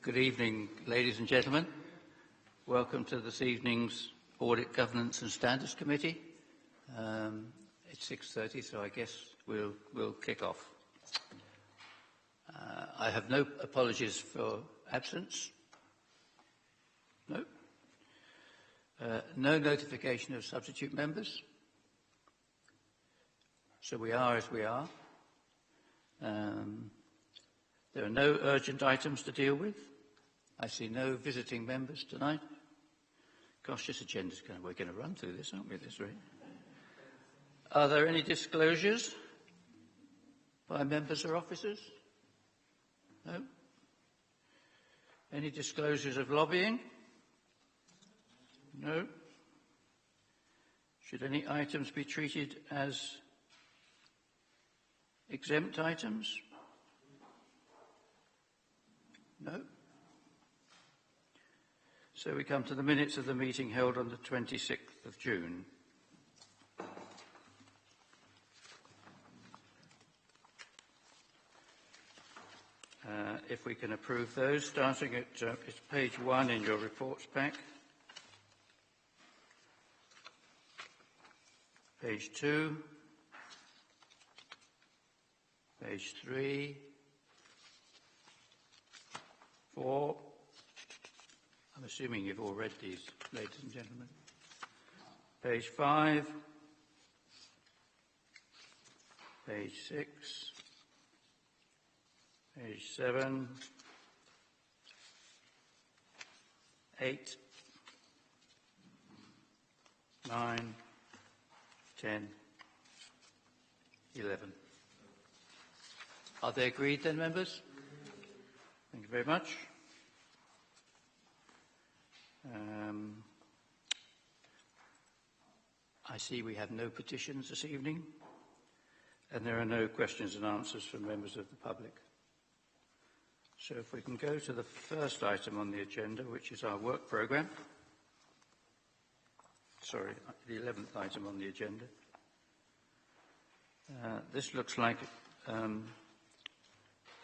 Good evening, ladies and gentlemen. Welcome to this evening's Audit, Governance and Standards Committee. It's 6:30, so I guess we'll kick off. I have no apologies for absence. No. No notification of substitute members. So we are as we are. There are no urgent items to deal with. I see no visiting members tonight. Gosh, this agenda's we're going to run through this, aren't we, at this rate? Are there any disclosures by members or officers? No? Any disclosures of lobbying? No? Should any items be treated as exempt items? No? So we come to the minutes of the meeting held on the 26th of June. If we can approve those, starting at it's page 1 in your reports pack. Page 2. Page 3. 4. I'm assuming you've all read these, ladies and gentlemen. Page 5. Page 6. Page 7. 8. 9. 10. 11. Are they agreed then, members? Thank you very much. I see we have no petitions this evening, and there are no questions and answers from members of the public. So if we can go to the first item on the agenda, which is our work programme. Sorry, the 11th item on the agenda. This looks like a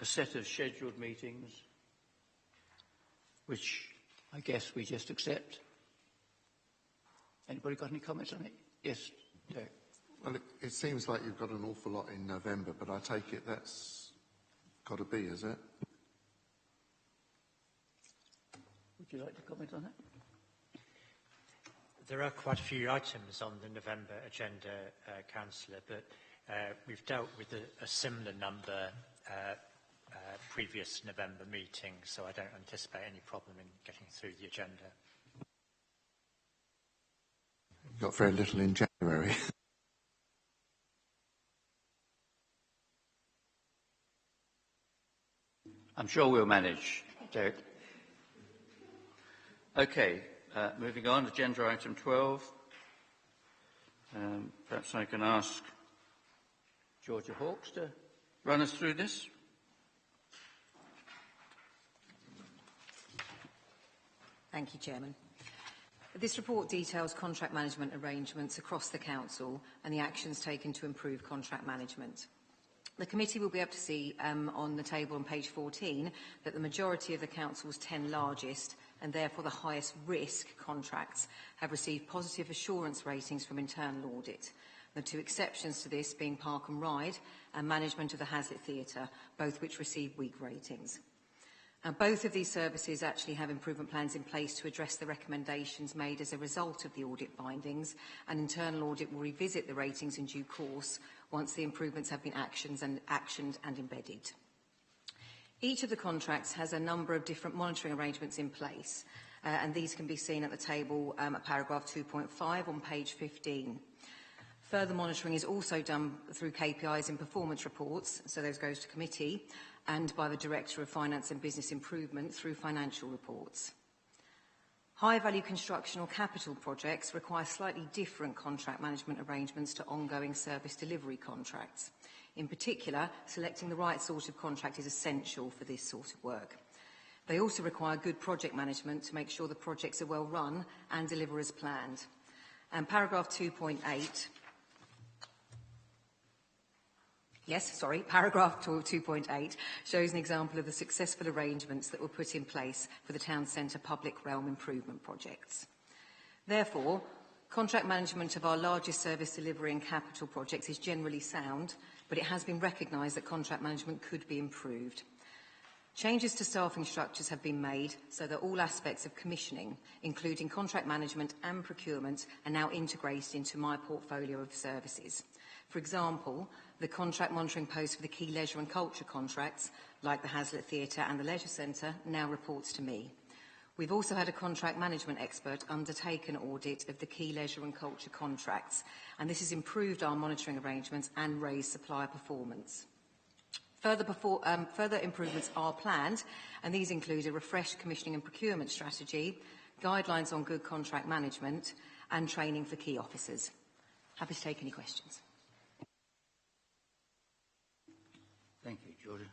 set of scheduled meetings, which I guess we just accept. Anybody got any comments on it? Yes, Derek. Well, it seems like you've got an awful lot in November, but I take it that's got to be, is it? Would you like to comment on that? There are quite a few items on the November agenda, Councillor, but we've dealt with a similar number previous November meeting, so I don't anticipate any problem in getting through the agenda. Got very little in January. I'm sure we'll manage, Derek. Okay, moving on, agenda item 12. Perhaps I can ask Georgia Hawkes to run us through this. Thank you, Chairman. This report details contract management arrangements across the Council and the actions taken to improve contract management. The committee will be able to see on the table on page 14 that the majority of the Council's 10 largest and therefore the highest risk contracts have received positive assurance ratings from internal audit. The two exceptions to this being Park and Ride and management of the Hazlitt Theatre, both which received weak ratings. Both of these services actually have improvement plans in place to address the recommendations made as a result of the audit findings, and internal audit will revisit the ratings in due course once the improvements have been actioned and embedded. Each of the contracts has a number of different monitoring arrangements in place, and these can be seen at the table at paragraph 2.5 on page 15. Further monitoring is also done through KPIs in performance reports, so those goes to committee, and by the Director of Finance and Business Improvement through financial reports. High-value construction or capital projects require slightly different contract management arrangements to ongoing service delivery contracts. In particular, selecting the right sort of contract is essential for this sort of work. They also require good project management to make sure the projects are well run and deliver as planned. And paragraph 2.8 Yes, sorry, paragraph 2.8 shows an example of the successful arrangements that were put in place for the town centre public realm improvement projects. Therefore, contract management of our largest service delivery and capital projects is generally sound, but it has been recognised that contract management could be improved. Changes to staffing structures have been made so that all aspects of commissioning, including contract management and procurement, are now integrated into my portfolio of services. For example, the contract monitoring post for the key leisure and culture contracts, like the Hazlitt Theatre and the Leisure Centre, now reports to me. We've also had a contract management expert undertake an audit of the key leisure and culture contracts, and this has improved our monitoring arrangements and raised supplier performance. Further improvements are planned, and these include a refreshed commissioning and procurement strategy, guidelines on good contract management, and training for key officers. Happy to take any questions. Thank you, Georgia.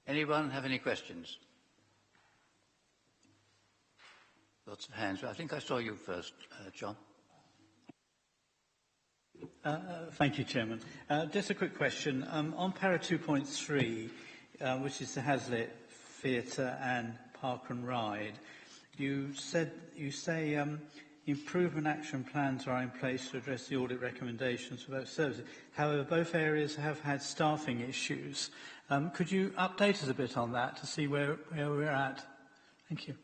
Anyone have any questions? Lots of hands. I think I saw you first, John. Thank you, Chairman. Just a quick question. On para 2.3, which is the Hazlitt Theatre and Park and Ride, you say improvement action plans are in place to address the audit recommendations for both services. However, both areas have had staffing issues. Could you update us a bit on that to see where we're at? Thank you.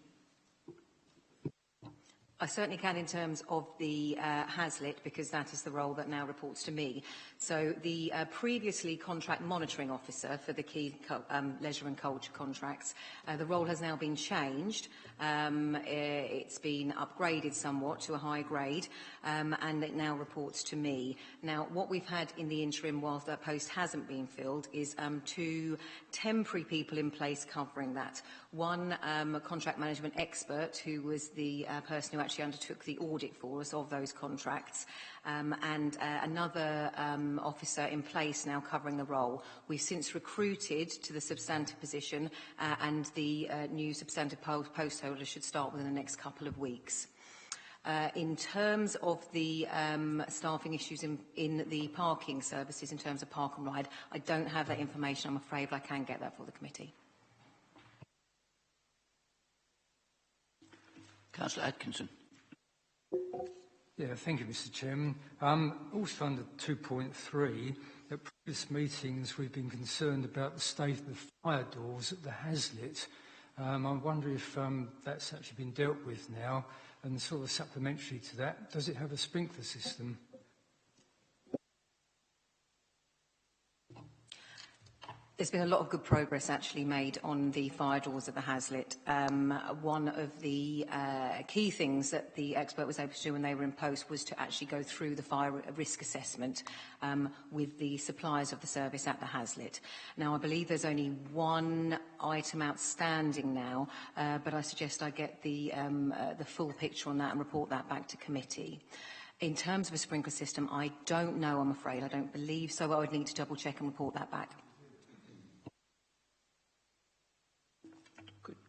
I certainly can in terms of the Hazlitt, because that is the role that now reports to me. So the previously contract monitoring officer for the key leisure and culture contracts, the role has now been changed. It's been upgraded somewhat to a high grade, and it now reports to me. Now, what we've had in the interim whilst that post hasn't been filled is 2 temporary people in place covering that. One, a contract management expert who was the person who actually undertook the audit for us of those contracts, and another officer in place now covering the role. We've since recruited to the substantive position, and the new substantive post holder should start within the next couple of weeks. In terms of the staffing issues in the parking services, in terms of Park and Ride, I don't have that information, I'm afraid, but I can get that for the committee. Councillor Atkinson. Yeah, thank you, Mr. Chairman. Also under 2.3, at previous meetings we've been concerned about the state of the fire doors at the Hazlitt. I wonder if that's actually been dealt with now, and sort of supplementary to that, does it have a sprinkler system? There's been a lot of good progress actually made on the fire doors at the Hazlitt. One of the key things that the expert was able to do when they were in post was to actually go through the fire risk assessment with the suppliers of the service at the Hazlitt. Now, I believe there's only one item outstanding now, but I suggest I get the full picture on that and report that back to committee. In terms of a sprinkler system, I don't know, I'm afraid. I don't believe so. I would need to double check and report that back.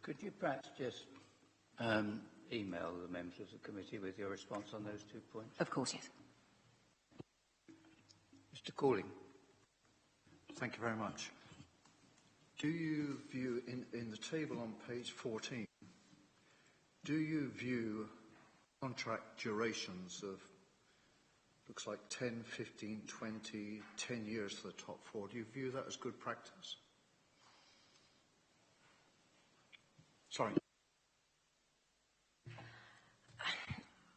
Could you perhaps just email the members of the committee with your response on those 2 points? Of course, yes. Mr. Calling. Thank you very much. Do you view, in the table on page 14, do you view contract durations of, looks like 10, 15, 20, 10 years for the top 4, do you view that as good practice? Sorry.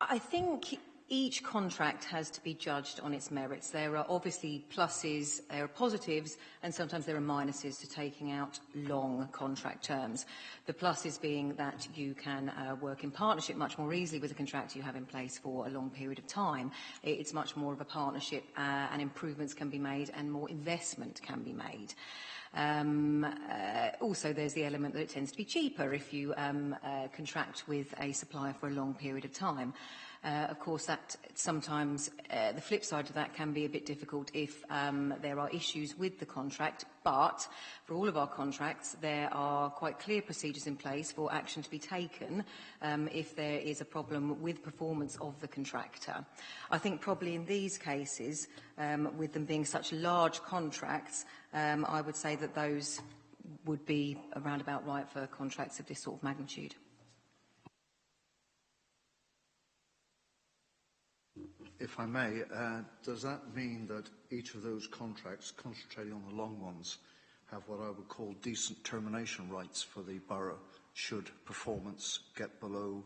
I think each contract has to be judged on its merits. There are obviously pluses, there are positives, and sometimes there are minuses to taking out long contract terms. The pluses being that you can work in partnership much more easily with a contract you have in place for a long period of time. It's much more of a partnership, and improvements can be made and more investment can be made. Also, there's the element that it tends to be cheaper if you contract with a supplier for a long period of time. Of course, that sometimes the flip side of that can be a bit difficult if there are issues with the contract, but for all of our contracts there are quite clear procedures in place for action to be taken if there is a problem with performance of the contractor. I think probably in these cases, with them being such large contracts, I would say that those would be around about right for contracts of this sort of magnitude. If I may, does that mean that each of those contracts, concentrating on the long ones, have what I would call decent termination rights for the borough should performance get below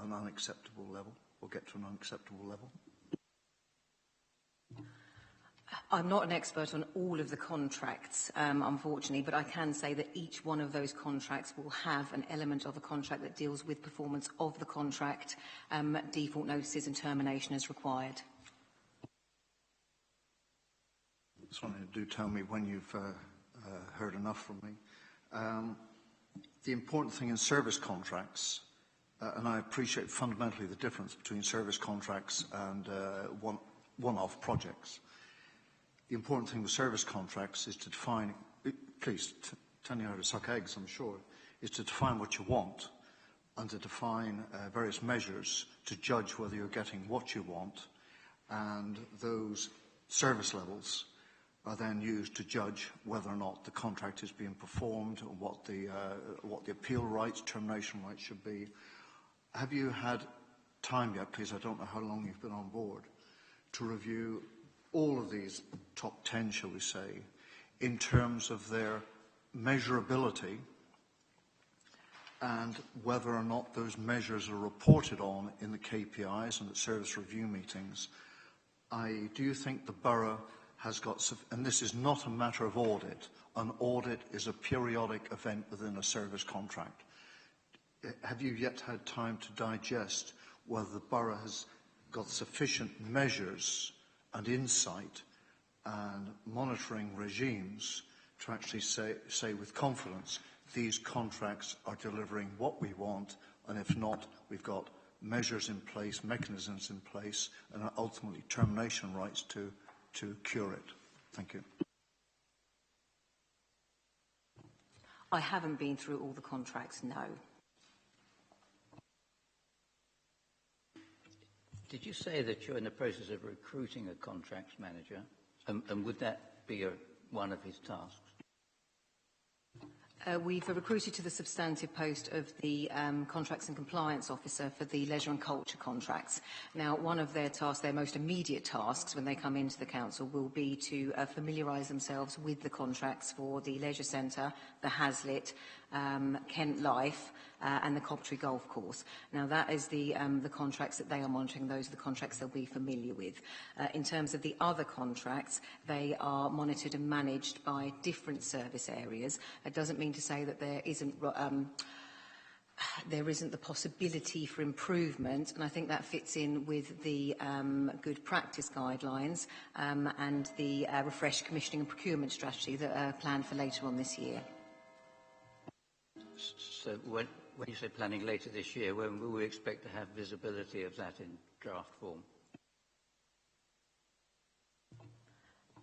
an unacceptable level or get to an unacceptable level? I'm not an expert on all of the contracts, unfortunately, but I can say that each one of those contracts will have an element of a contract that deals with performance of the contract, default notices and termination as required. So do tell me when you've heard enough from me. The important thing in service contracts, and I appreciate fundamentally the difference between service contracts and one-off projects. The important thing with service contracts is to define, please, tell you how to suck eggs, I'm sure, is to define what you want and to define various measures to judge whether you're getting what you want, and those service levels are then used to judge whether or not the contract is being performed and what the appeal rights, termination rights should be. Have you had time yet, please, I don't know how long you've been on board, to review all of these top 10, shall we say, in terms of their measurability and whether or not those measures are reported on in the KPIs and at service review meetings? Do you think the borough has got, and this is not a matter of audit, an audit is a periodic event within a service contract. Have you yet had time to digest whether the borough has got sufficient measures and insight and monitoring regimes to actually say with confidence these contracts are delivering what we want, and if not, we've got measures in place, mechanisms in place, and ultimately termination rights to cure it? Thank you. I haven't been through all the contracts, no. Did you say that you're in the process of recruiting a contracts manager? And would that be one of his tasks? We've recruited to the substantive post of the Contracts and Compliance Officer for the leisure and culture contracts. Now, one of their tasks, their most immediate tasks when they come into the council, will be to familiarise themselves with the contracts for the Leisure Centre, the Hazlitt, Kent Life and the Coptree Golf Course. Now, that is the contracts that they are monitoring. Those are the contracts they'll be familiar with. In terms of the other contracts, they are monitored and managed by different service areas. It doesn't mean to say that there isn't the possibility for improvement, and I think that fits in with the good practice guidelines and the refreshed commissioning and procurement strategy that are planned for later on this year. So when you say planning later this year, when will we expect to have visibility of that in draft form?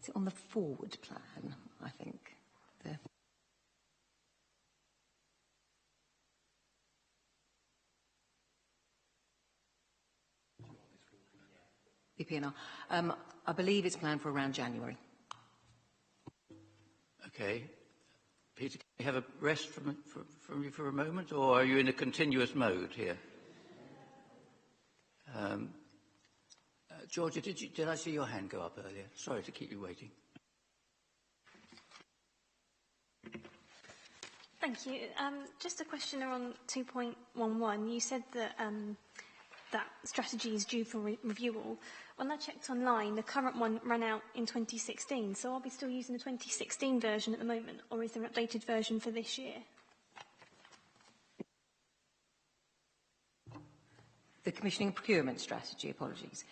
Is it on the forward plan, I think? BPNR. I believe it's planned for around January. Okay. Peter, can we have a rest from you for a moment, or are you in a continuous mode here? Georgia, did I see your hand go up earlier? Sorry to keep you waiting. Thank you. Just a question on 2.11. You said that that strategy is due for reviewal. When I checked online, the current one ran out in 2016. So are we still using the 2016 version at the moment, or is there an updated version for this year? The commissioning and procurement strategy, apologies.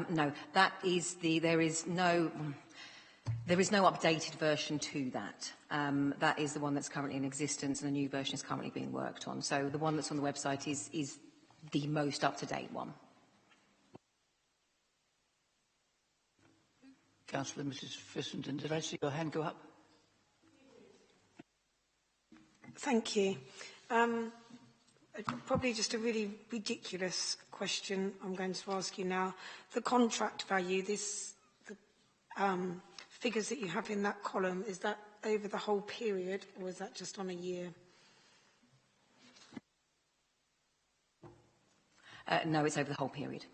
No, that is there is no updated version to that. That is the one that's currently in existence, and a new version is currently being worked on. So the one that's on the website is the most up-to-date one. Councillor Mrs Fissenden, did I see your hand go up? Thank you. Probably just a really ridiculous question I'm going to ask you now. The contract value, the figures that you have in that column, is that over the whole period or is that just on a year? No, it's over the whole period.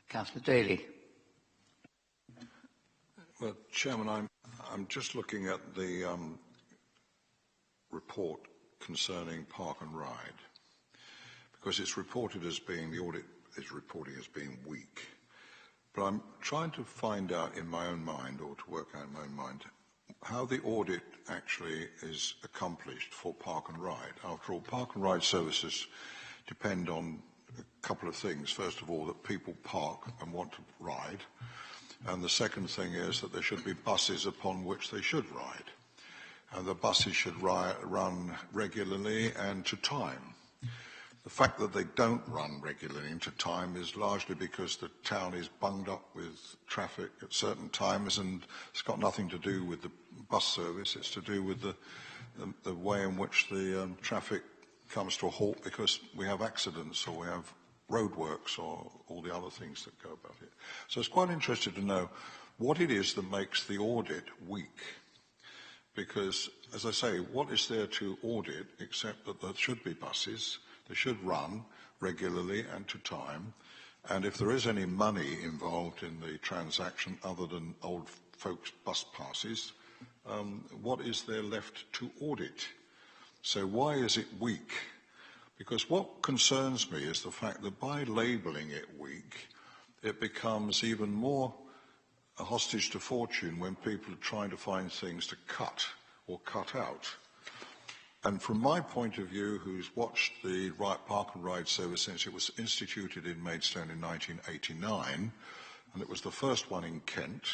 Councillor Daly. Well, Chairman, I'm just looking at the report concerning Park and Ride, because it's reported as being, the audit is reporting as being weak. But I'm trying to find out in my own mind, or to work out in my own mind, how the audit actually is accomplished for Park and Ride. After all, Park and Ride services depend on a couple of things. First of all, that people park and want to ride. And the second thing is that there should be buses upon which they should ride. And the buses should run regularly and to time. The fact that they don't run regularly and to time is largely because the town is bunged up with traffic at certain times, and it's got nothing to do with the bus service. It's to do with the way in which the traffic comes to a halt because we have accidents or we have roadworks or all the other things that go about it. So it's quite interesting to know what it is that makes the audit weak. Because, as I say, what is there to audit except that there should be buses, they should run regularly and to time, and if there is any money involved in the transaction other than old folks' bus passes, what is there left to audit? So why is it weak? Because what concerns me is the fact that by labelling it weak, it becomes even more a hostage to fortune when people are trying to find things to cut or cut out. And from my point of view, who's watched the Park and Ride service since it was instituted in Maidstone in 1989, and it was the first one in Kent,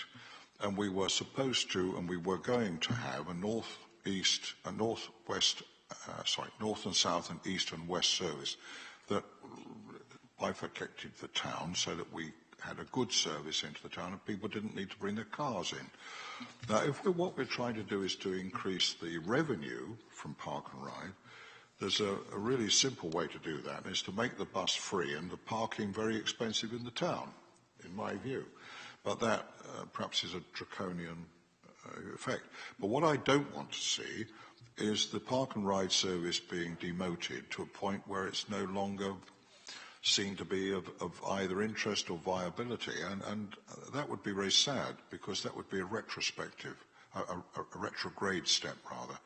and we were supposed to, and we were going to have a north and south and east and west service that bifurcated the town so that we had a good service into the town and people didn't need to bring their cars in. Now, what we're trying to do is to increase the revenue from Park and Ride, there's a really simple way to do that, and is to make the bus free and the parking very expensive in the town, in my view. But that perhaps is a draconian effect. But what I don't want to see is the Park and Ride service being demoted to a point where it's no longer seen to be of either interest or viability, and that would be very sad, because that would be a retrospective, a retrograde step rather,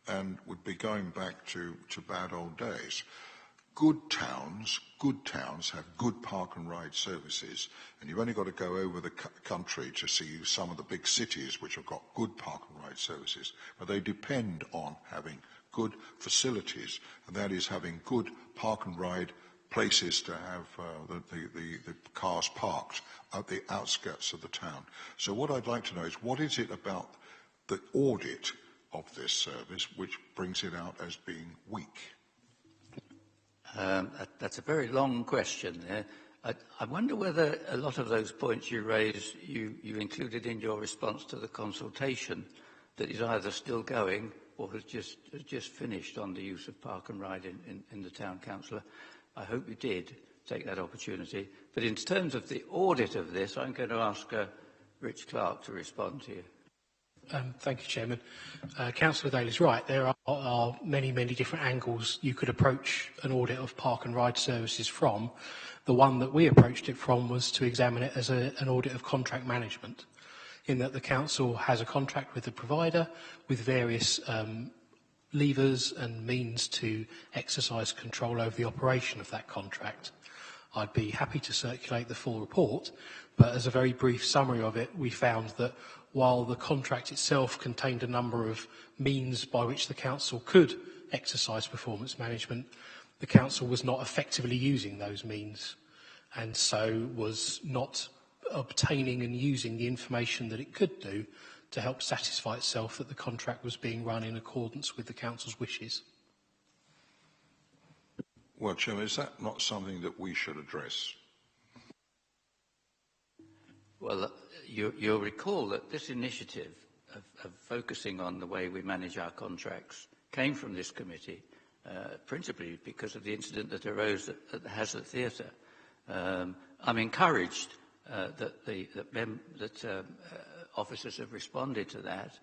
and would be going back to bad old days. Good towns have good Park and Ride services, and you've only got to go over the country to see some of the big cities which have got good Park and Ride services, but they depend on having good facilities, and that is having good Park and Ride places to have the cars parked at the outskirts of the town. So what I'd like to know is, what is it about the audit of this service which brings it out as being weak? That's a very long question there. I wonder whether a lot of those points you raised, you included in your response to the consultation that is either still going or has just finished on the use of Park and Ride in the town council. I hope you did take that opportunity. But in terms of the audit of this, I'm going to ask Rich Clark to respond to you. Thank you, Chairman. Councillor Daly's right. There are many, many different angles you could approach an audit of Park and Ride services from. The one that we approached it from was to examine it as an audit of contract management, in that the council has a contract with the provider with various levers and means to exercise control over the operation of that contract. I'd be happy to circulate the full report, but as a very brief summary of it, we found that while the contract itself contained a number of means by which the council could exercise performance management, the council was not effectively using those means, and so was not obtaining and using the information that it could do to help satisfy itself that the contract was being run in accordance with the council's wishes. Well, Chairman, is that not something that we should address? Well, you'll recall that this initiative of focusing on the way we manage our contracts came from this committee, principally because of the incident that arose at the Hazlitt Theatre. I'm encouraged that officers have responded to that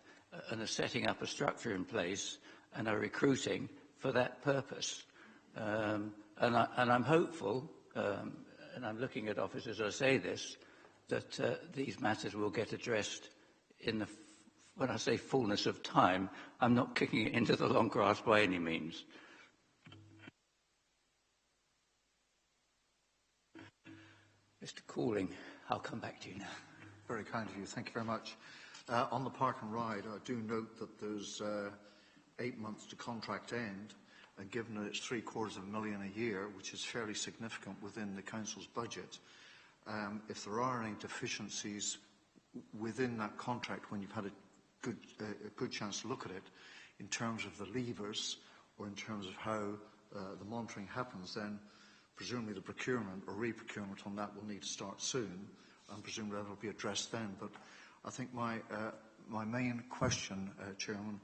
and are setting up a structure in place and are recruiting for that purpose. And I'm hopeful, and I'm looking at officers as I say this, that these matters will get addressed in the, when I say fullness of time, I'm not kicking it into the long grass by any means. Mr. Cooling, I'll come back to you now. Very kind of you. Thank you very much. On the park and ride, I do note that there's 8 months to contract end, and given that it's $750,000 a year, which is fairly significant within the council's budget, if there are any deficiencies within that contract when you've had a good chance to look at it, in terms of the levers or in terms of how the monitoring happens, then presumably the procurement or re-procurement on that will need to start soon, and presumably that will be addressed then. But I think my main question, Chairman,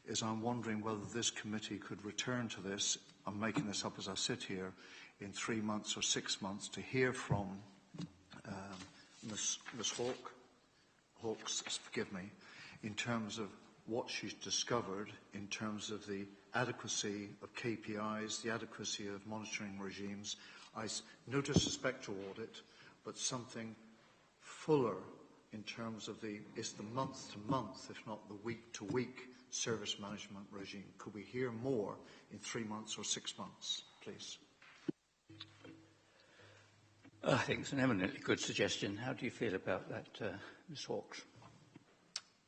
is I'm wondering whether this committee could return to this, I'm making this up as I sit here, in 3 months or 6 months to hear from Ms. Hawkes, forgive me, in terms of what she's discovered in terms of the adequacy of KPIs, the adequacy of monitoring regimes. No disrespect to audit, but something fuller in terms of it's the month-to-month, if not the week-to-week service management regime. Could we hear more in 3 months or 6 months, please? I think it's an eminently good suggestion. How do you feel about that, Ms. Hawkes?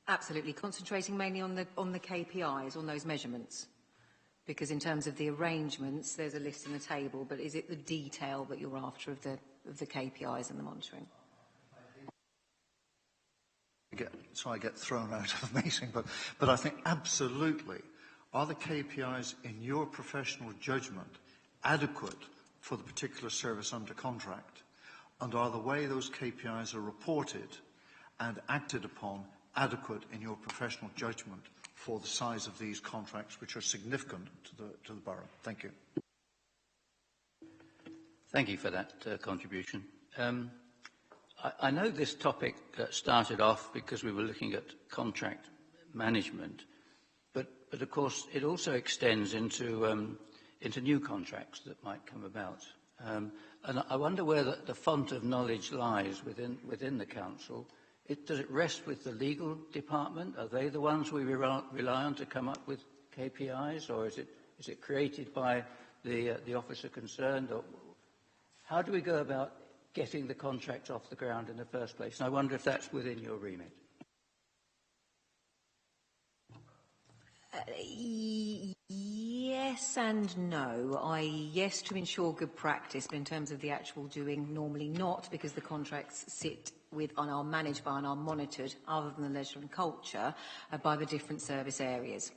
Absolutely. Concentrating mainly on the KPIs, on those measurements. Because in terms of the arrangements, there's a list in the table, but is it the detail that you're after of the KPIs and the monitoring? So I get thrown out of the meeting, but I think absolutely, are the KPIs in your professional judgment adequate for the particular service under contract? And are the way those KPIs are reported and acted upon adequate in your professional judgment for the size of these contracts, which are significant to the borough? Thank you. Thank you for that contribution. I know this topic started off because we were looking at contract management, but of course it also extends into new contracts that might come about. And I wonder where the font of knowledge lies within the council. Does it rest with the legal department? Are they the ones we rely on to come up with KPIs, or is it created by the officer concerned? Or how do we go about getting the contract off the ground in the first place? And I wonder if that's within your remit. Yes and no. Yes, to ensure good practice, but in terms of the actual doing, normally not, because the contracts sit with and are managed by and are monitored, other than the leisure and culture, by the different service areas.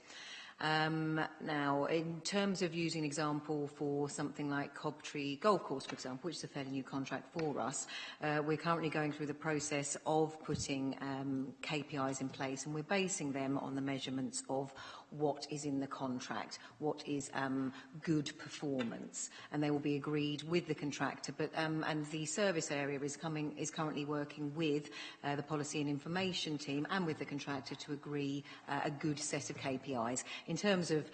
Now, in terms of using an example for something like Cobtree Golf Course, for example, which is a fairly new contract for us, we're currently going through the process of putting KPIs in place, and we're basing them on the measurements of what is in the contract, what is good performance, and they will be agreed with the contractor. But and the service area is currently working with the policy and information team and with the contractor to agree a good set of KPIs. In terms of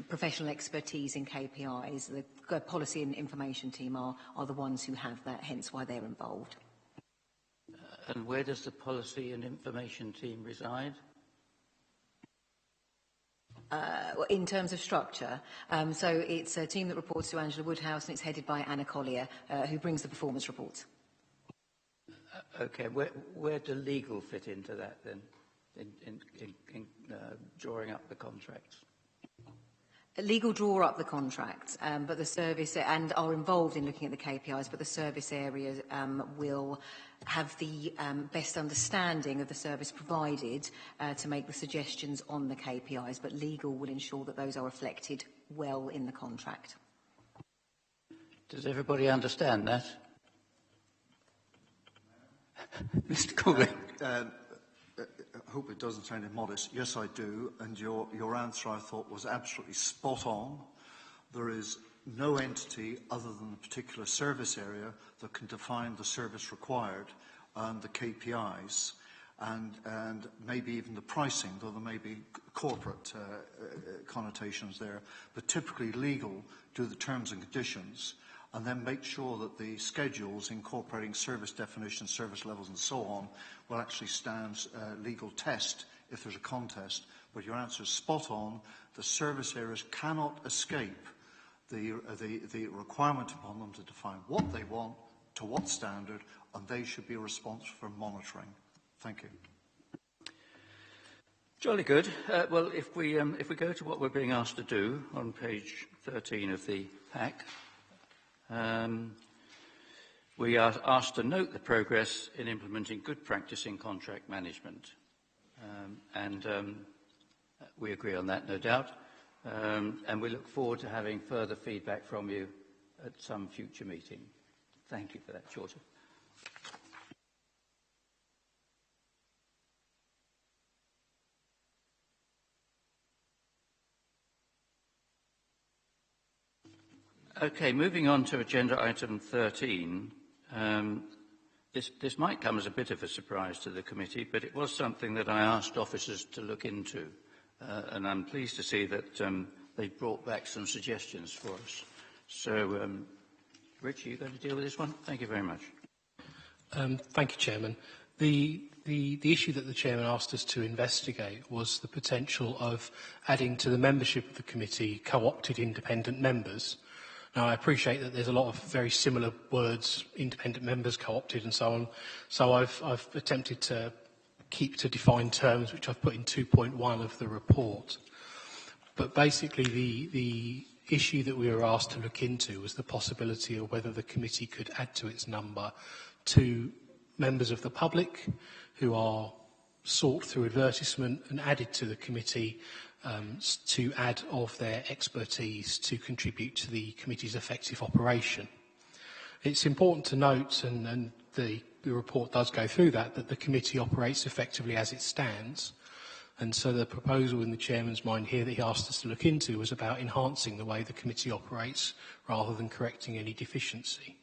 professional expertise in KPIs, the policy and information team are the ones who have that, hence why they're involved. And where does the policy and information team reside? In terms of structure, so it's a team that reports to Angela Woodhouse, and it's headed by Anna Collier, who brings the performance reports. Okay, where do legal fit into that then, in drawing up the contracts? Legal draw up the contracts, but the service and are involved in looking at the KPIs, but the service areas will have the best understanding of the service provided to make the suggestions on the KPIs, but legal will ensure that those are reflected well in the contract. Does everybody understand that? Mr. Cooley. I hope it doesn't sound immodest. Yes, I do. And your answer, I thought, was absolutely spot on. There is no entity other than the particular service area that can define the service required and the KPIs and maybe even the pricing, though there may be corporate connotations there. But typically legal do the terms and conditions and then make sure that the schedules incorporating service definitions, service levels and so on will actually stand legal test if there's a contest. But your answer is spot on. The service areas cannot escape the requirement upon them to define what they want, to what standard, and they should be responsible for monitoring. Thank you. Jolly good. Well, if we go to what we're being asked to do on page 13 of the pack, we are asked to note the progress in implementing good practice in contract management. We agree on that, no doubt. And we look forward to having further feedback from you at some future meeting. Thank you for that, Georgia. Okay, moving on to agenda item 13. This might come as a bit of a surprise to the committee, but it was something that I asked officers to look into. And I'm pleased to see that they've brought back some suggestions for us. So, Rich, are you going to deal with this one? Thank you very much. Thank you, Chairman. The issue that the Chairman asked us to investigate was the potential of adding to the membership of the committee co-opted independent members. Now, I appreciate that there's a lot of very similar words, independent members, co-opted and so on. So I've attempted to keep to defined terms, which I've put in 2.1 of the report. But basically, the issue that we were asked to look into was the possibility of whether the committee could add to its number to members of the public who are sought through advertisement and added to the committee to add of their expertise to contribute to the committee's effective operation. It's important to note, and the report does go through that the committee operates effectively as it stands. And so the proposal in the Chairman's mind here that he asked us to look into was about enhancing the way the committee operates rather than correcting any deficiency.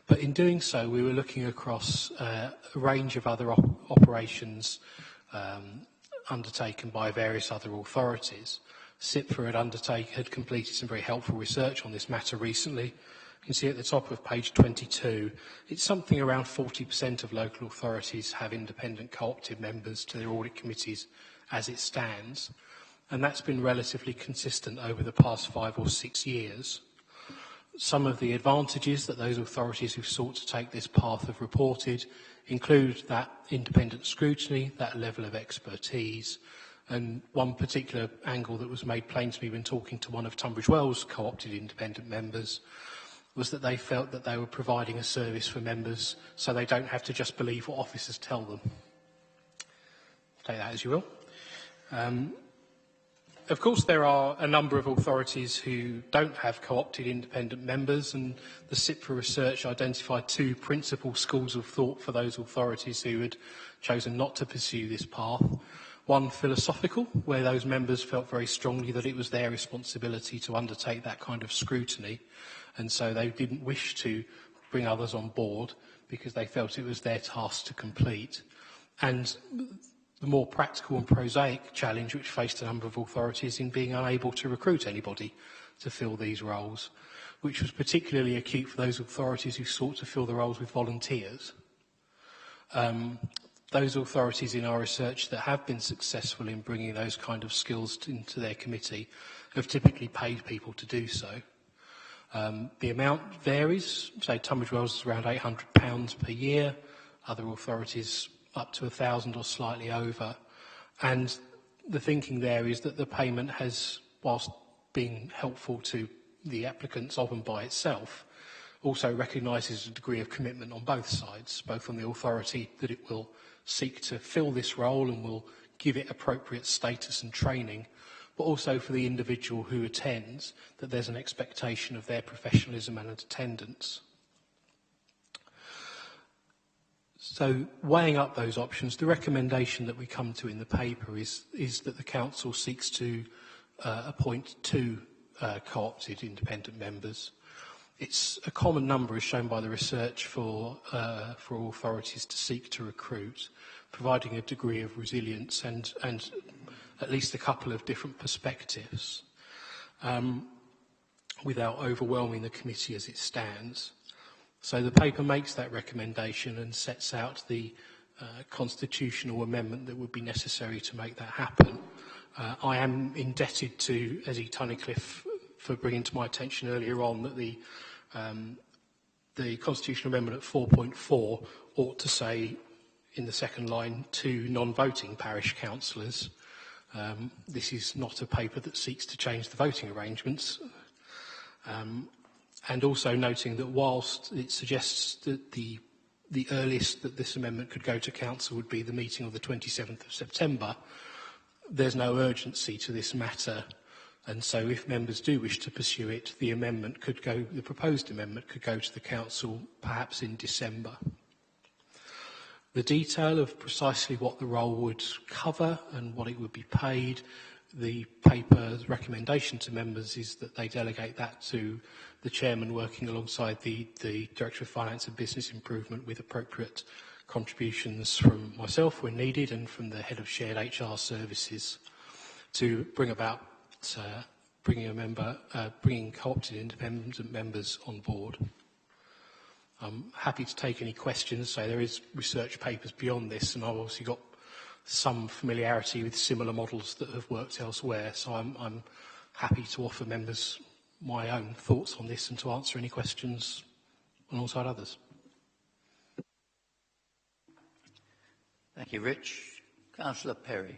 But in doing so, we were looking across a range of other operations undertaken by various other authorities. CIPFA had completed some very helpful research on this matter recently. You can see at the top of page 22, it's something around 40% of local authorities have independent co-opted members to their audit committees as it stands. And that's been relatively consistent over the past 5 or 6 years. Some of the advantages that those authorities who've sought to take this path have reported include that independent scrutiny, that level of expertise, and one particular angle that was made plain to me when talking to one of Tunbridge Wells co-opted independent members was that they felt that they were providing a service for members so they don't have to just believe what officers tell them. Take that as you will. Of course, there are a number of authorities who don't have co-opted independent members, and the CIPFA research identified 2 principal schools of thought for those authorities who had chosen not to pursue this path. One, philosophical, where those members felt very strongly that it was their responsibility to undertake that kind of scrutiny, and so they didn't wish to bring others on board because they felt it was their task to complete. And the more practical and prosaic challenge which faced a number of authorities in being unable to recruit anybody to fill these roles, which was particularly acute for those authorities who sought to fill the roles with volunteers. Those authorities in our research that have been successful in bringing those kind of skills into their committee have typically paid people to do so. The amount varies. Say Tunbridge Wells is around £800 per year. Other authorities up to 1,000 or slightly over. And the thinking there is that the payment has, whilst being helpful to the applicants of and by itself, also recognises a degree of commitment on both sides, both on the authority that it will seek to fill this role and will give it appropriate status and training, but also for the individual who attends, that there's an expectation of their professionalism and attendance. So weighing up those options, the recommendation that we come to in the paper is that the council seeks to appoint 2 co-opted independent members. It's a common number, as shown by the research, for authorities to seek to recruit, providing a degree of resilience and at least a couple of different perspectives, without overwhelming the committee as it stands. So the paper makes that recommendation and sets out the constitutional amendment that would be necessary to make that happen. I am indebted to Eddie Tunnicliffe for bringing to my attention earlier on that the constitutional amendment at 4.4 ought to say in the second line 2 non-voting parish councillors. This is not a paper that seeks to change the voting arrangements. And also noting that whilst it suggests that the earliest that this amendment could go to council would be the meeting of the 27th of September, there's no urgency to this matter. And so if members do wish to pursue it, the proposed amendment could go to the council perhaps in December. The detail of precisely what the role would cover and what it would be paid, the paper's recommendation to members is that they delegate that to the chairman working alongside the Director of Finance and Business Improvement with appropriate contributions from myself when needed and from the Head of Shared HR Services to bring about bringing co-opted independent members on board. I'm happy to take any questions. So there is research papers beyond this, and I've obviously got some familiarity with similar models that have worked elsewhere. So I'm happy to offer members my own thoughts on this and to answer any questions alongside others. Thank you, Rich. Councillor Perry.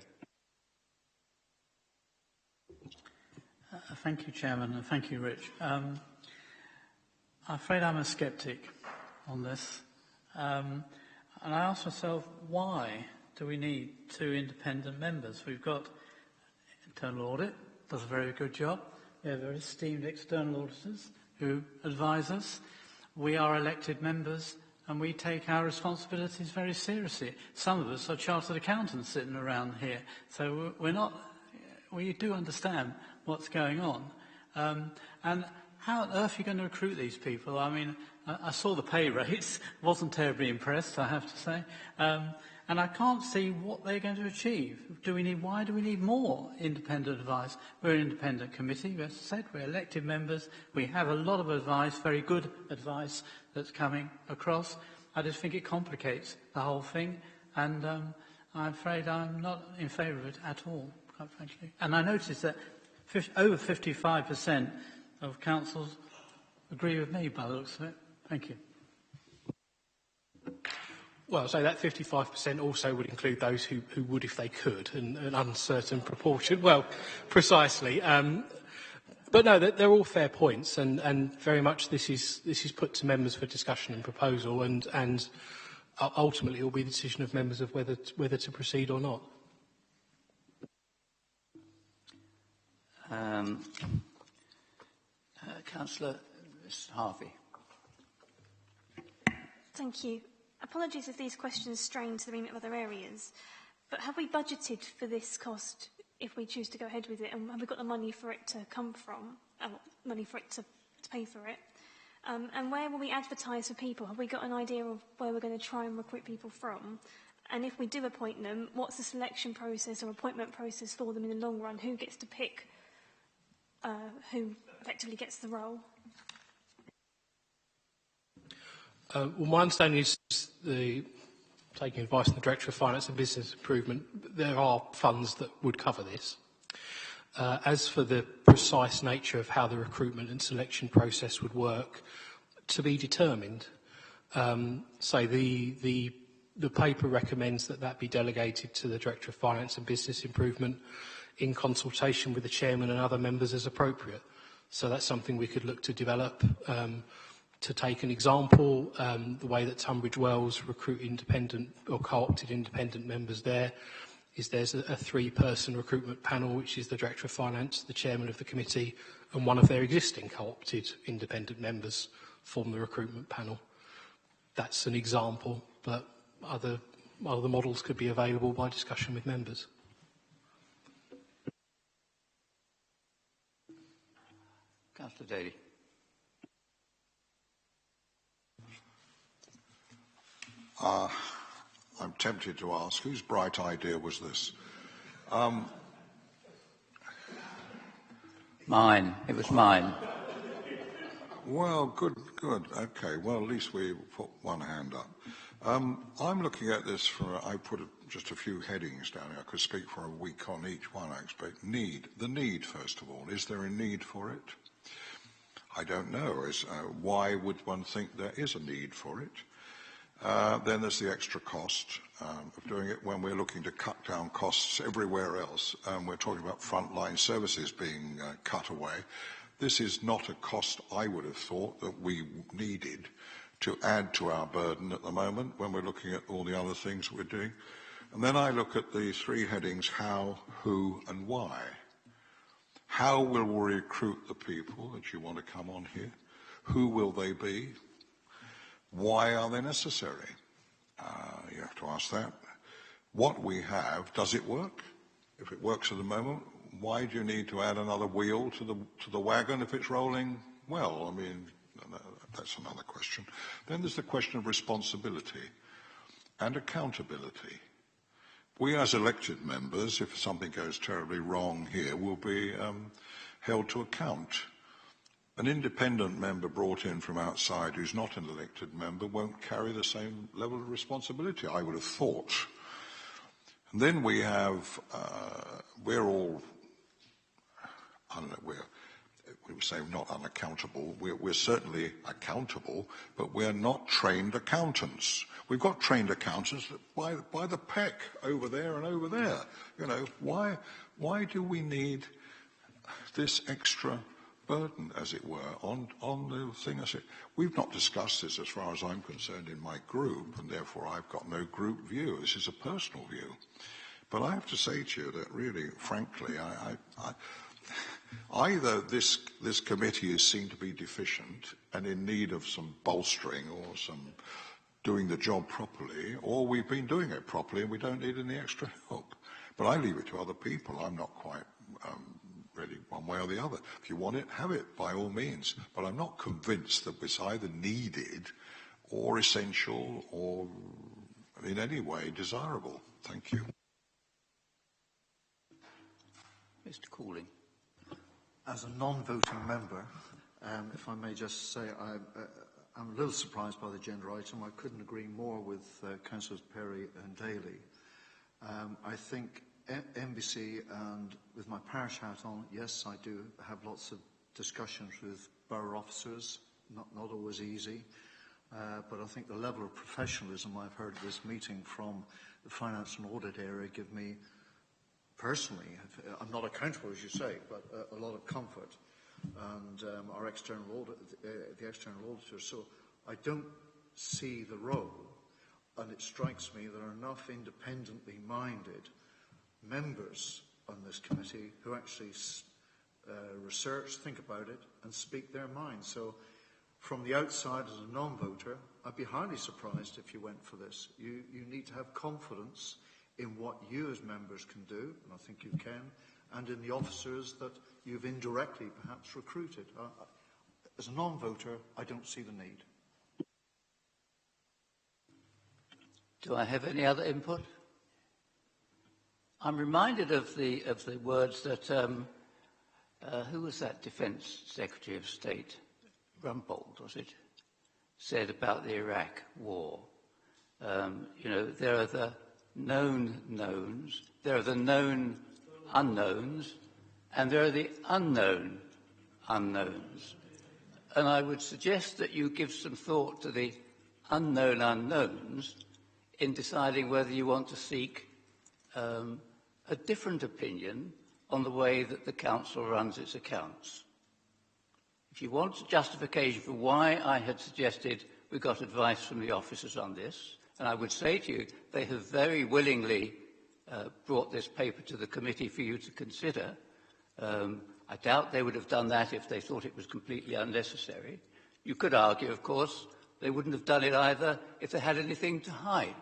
Thank you, Chairman, and thank you, Rich. I'm afraid I'm a sceptic on this. And I ask myself, why do we need 2 independent members? We've got internal audit, does a very good job. We have very esteemed external auditors who advise us. We are elected members and we take our responsibilities very seriously. Some of us are chartered accountants sitting around here, so we do understand what's going on. And how on earth are you going to recruit these people? I mean, I saw the pay rates, wasn't terribly impressed, I have to say. And I can't see what they're going to achieve. Why do we need more independent advice? We're an independent committee, as I said, we're elected members. We have a lot of advice, very good advice that's coming across. I just think it complicates the whole thing. And I'm afraid I'm not in favour of it at all, quite frankly. And I noticed that over 55% of councils agree with me by the looks of it. Thank you. Well, so that 55% also would include those who would if they could, an uncertain proportion. Well, precisely. But no, they're all fair points, and very much this is put to members for discussion and proposal, and ultimately it will be the decision of members of whether to proceed or not. Councillor Harvey. Thank you. Apologies if these questions strain to the remit of other areas, but have we budgeted for this cost if we choose to go ahead with it, and have we got the money for it to come from, money for it to pay for it? And where will we advertise for people? Have we got an idea of where we're going to try and recruit people from? And if we do appoint them, what's the selection process or appointment process for them in the long run? Who gets to pick who effectively gets the role? Well, my understanding is taking advice from the Director of Finance and Business Improvement, there are funds that would cover this. As for the precise nature of how the recruitment and selection process would work, to be determined. So the paper recommends that be delegated to the Director of Finance and Business Improvement in consultation with the Chairman and other members as appropriate. So that's something we could look to develop. To take an example, the way that Tunbridge Wells recruit independent or co-opted independent members there's a 3-person recruitment panel, which is the Director of Finance, the Chairman of the committee, and one of their existing co-opted independent members form the recruitment panel. That's an example, but other models could be available by discussion with members. Councillor Daly. I'm tempted to ask, whose bright idea was this? Mine. It was mine. Well, good. Okay, well, at least we put one hand up. I'm looking at this I put just a few headings down here. I could speak for a week on each one, I expect. The need, first of all. Is there a need for it? I don't know. Why would one think there is a need for it? Then there's the extra cost of doing it when we're looking to cut down costs everywhere else. We're talking about frontline services being cut away. This is not a cost I would have thought that we needed to add to our burden at the moment when we're looking at all the other things we're doing. And then I look at the three headings: how, who, and why. How will we recruit the people that you want to come on here? Who will they be? Why are they necessary? You have to ask that. What we have, does it work? If it works at the moment, why do you need to add another wheel to the wagon if it's rolling well? I mean, that's another question. Then there's the question of responsibility and accountability. We as elected members, if something goes terribly wrong here, will be held to account. An independent member brought in from outside who's not an elected member won't carry the same level of responsibility, I would have thought. And then we have, we're all, I don't know, we would say not unaccountable. We're certainly accountable, but we're not trained accountants. We've got trained accountants by the peck over there and over there. You know, why do we need this extra burden, as it were, on the thing? I said, we've not discussed this as far as I'm concerned in my group, and therefore I've got no group view. This is a personal view. But I have to say to you that really, frankly, either this committee is seen to be deficient and in need of some bolstering or some doing the job properly, or we've been doing it properly and we don't need any extra help. But I leave it to other people. I'm not quite really one way or the other. If you want it, have it, by all means. But I'm not convinced that it's either needed or essential or in any way desirable. Thank you. Mr. Cooling. As a non-voting member, if I may just say, I'm a little surprised by the gender item. I couldn't agree more with Councillors Perry and Daly. I think NBC, and with my parish hat on, yes, I do have lots of discussions with borough officers, not always easy, but I think the level of professionalism I've heard at this meeting from the finance and audit area give me, personally, I'm not accountable as you say, but a lot of comfort, and our external the external auditors. So I don't see the role, and it strikes me there are enough independently minded members on this committee who actually research, think about it, and speak their mind. So from the outside as a non-voter, I'd be highly surprised if you went for this. You need to have confidence in what you as members can do, and I think you can, and in the officers that you've indirectly perhaps recruited. As a non-voter, I don't see the need. Do I have any other input? I'm reminded of the words that, who was that Defence Secretary of State? Rumbold, was it? Said about the Iraq war. You know, there are the known knowns, there are the known unknowns, and there are the unknown unknowns. And I would suggest that you give some thought to the unknown unknowns in deciding whether you want to seek a different opinion on the way that the council runs its accounts. If you want justification for why I had suggested we got advice from the officers on this, and I would say to you, they have very willingly brought this paper to the committee for you to consider. I doubt they would have done that if they thought it was completely unnecessary. You could argue, of course, they wouldn't have done it either if they had anything to hide.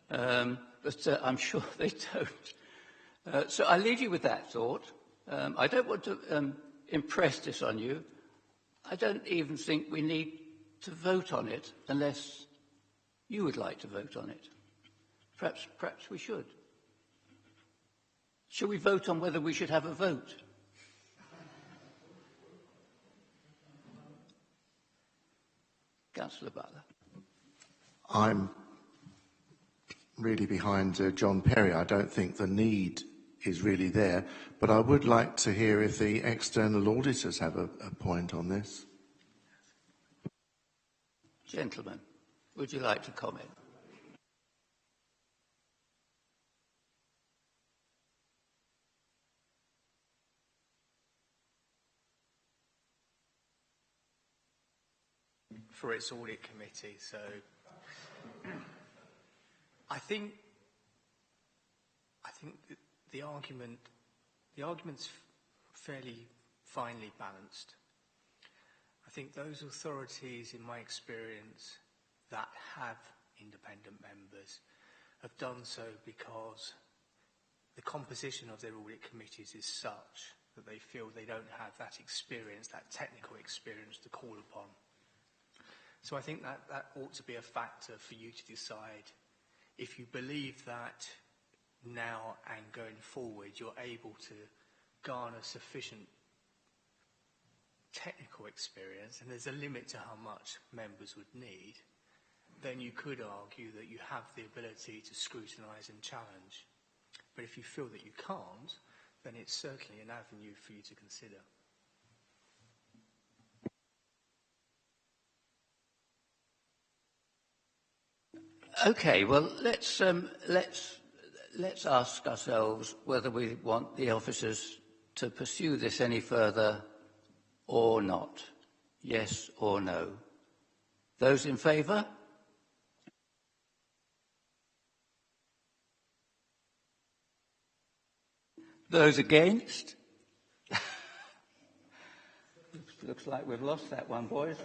but I'm sure they don't. So I leave you with that thought. I don't want to impress this on you. I don't even think we need to vote on it unless you would like to vote on it. Perhaps we should. Shall we vote on whether we should have a vote? Councillor Butler. I'm really behind John Perry. I don't think the need is really there, but I would like to hear if the external auditors have a point on this. Gentlemen, would you like to comment? For its audit committee, so I think the argument's fairly finely balanced. I think those authorities, in my experience, that have independent members have done so because the composition of their audit committees is such that they feel they don't have that experience, that technical experience to call upon. So I think that ought to be a factor for you to decide if you believe that now and going forward you're able to garner sufficient technical experience, and there's a limit to how much members would need, then you could argue that you have the ability to scrutinise and challenge. But if you feel that you can't, then it's certainly an avenue for you to consider. Okay, well, let's ask ourselves whether we want the officers to pursue this any further or not. Yes or no. Those in favour? Those against? Looks like we've lost that one, boys.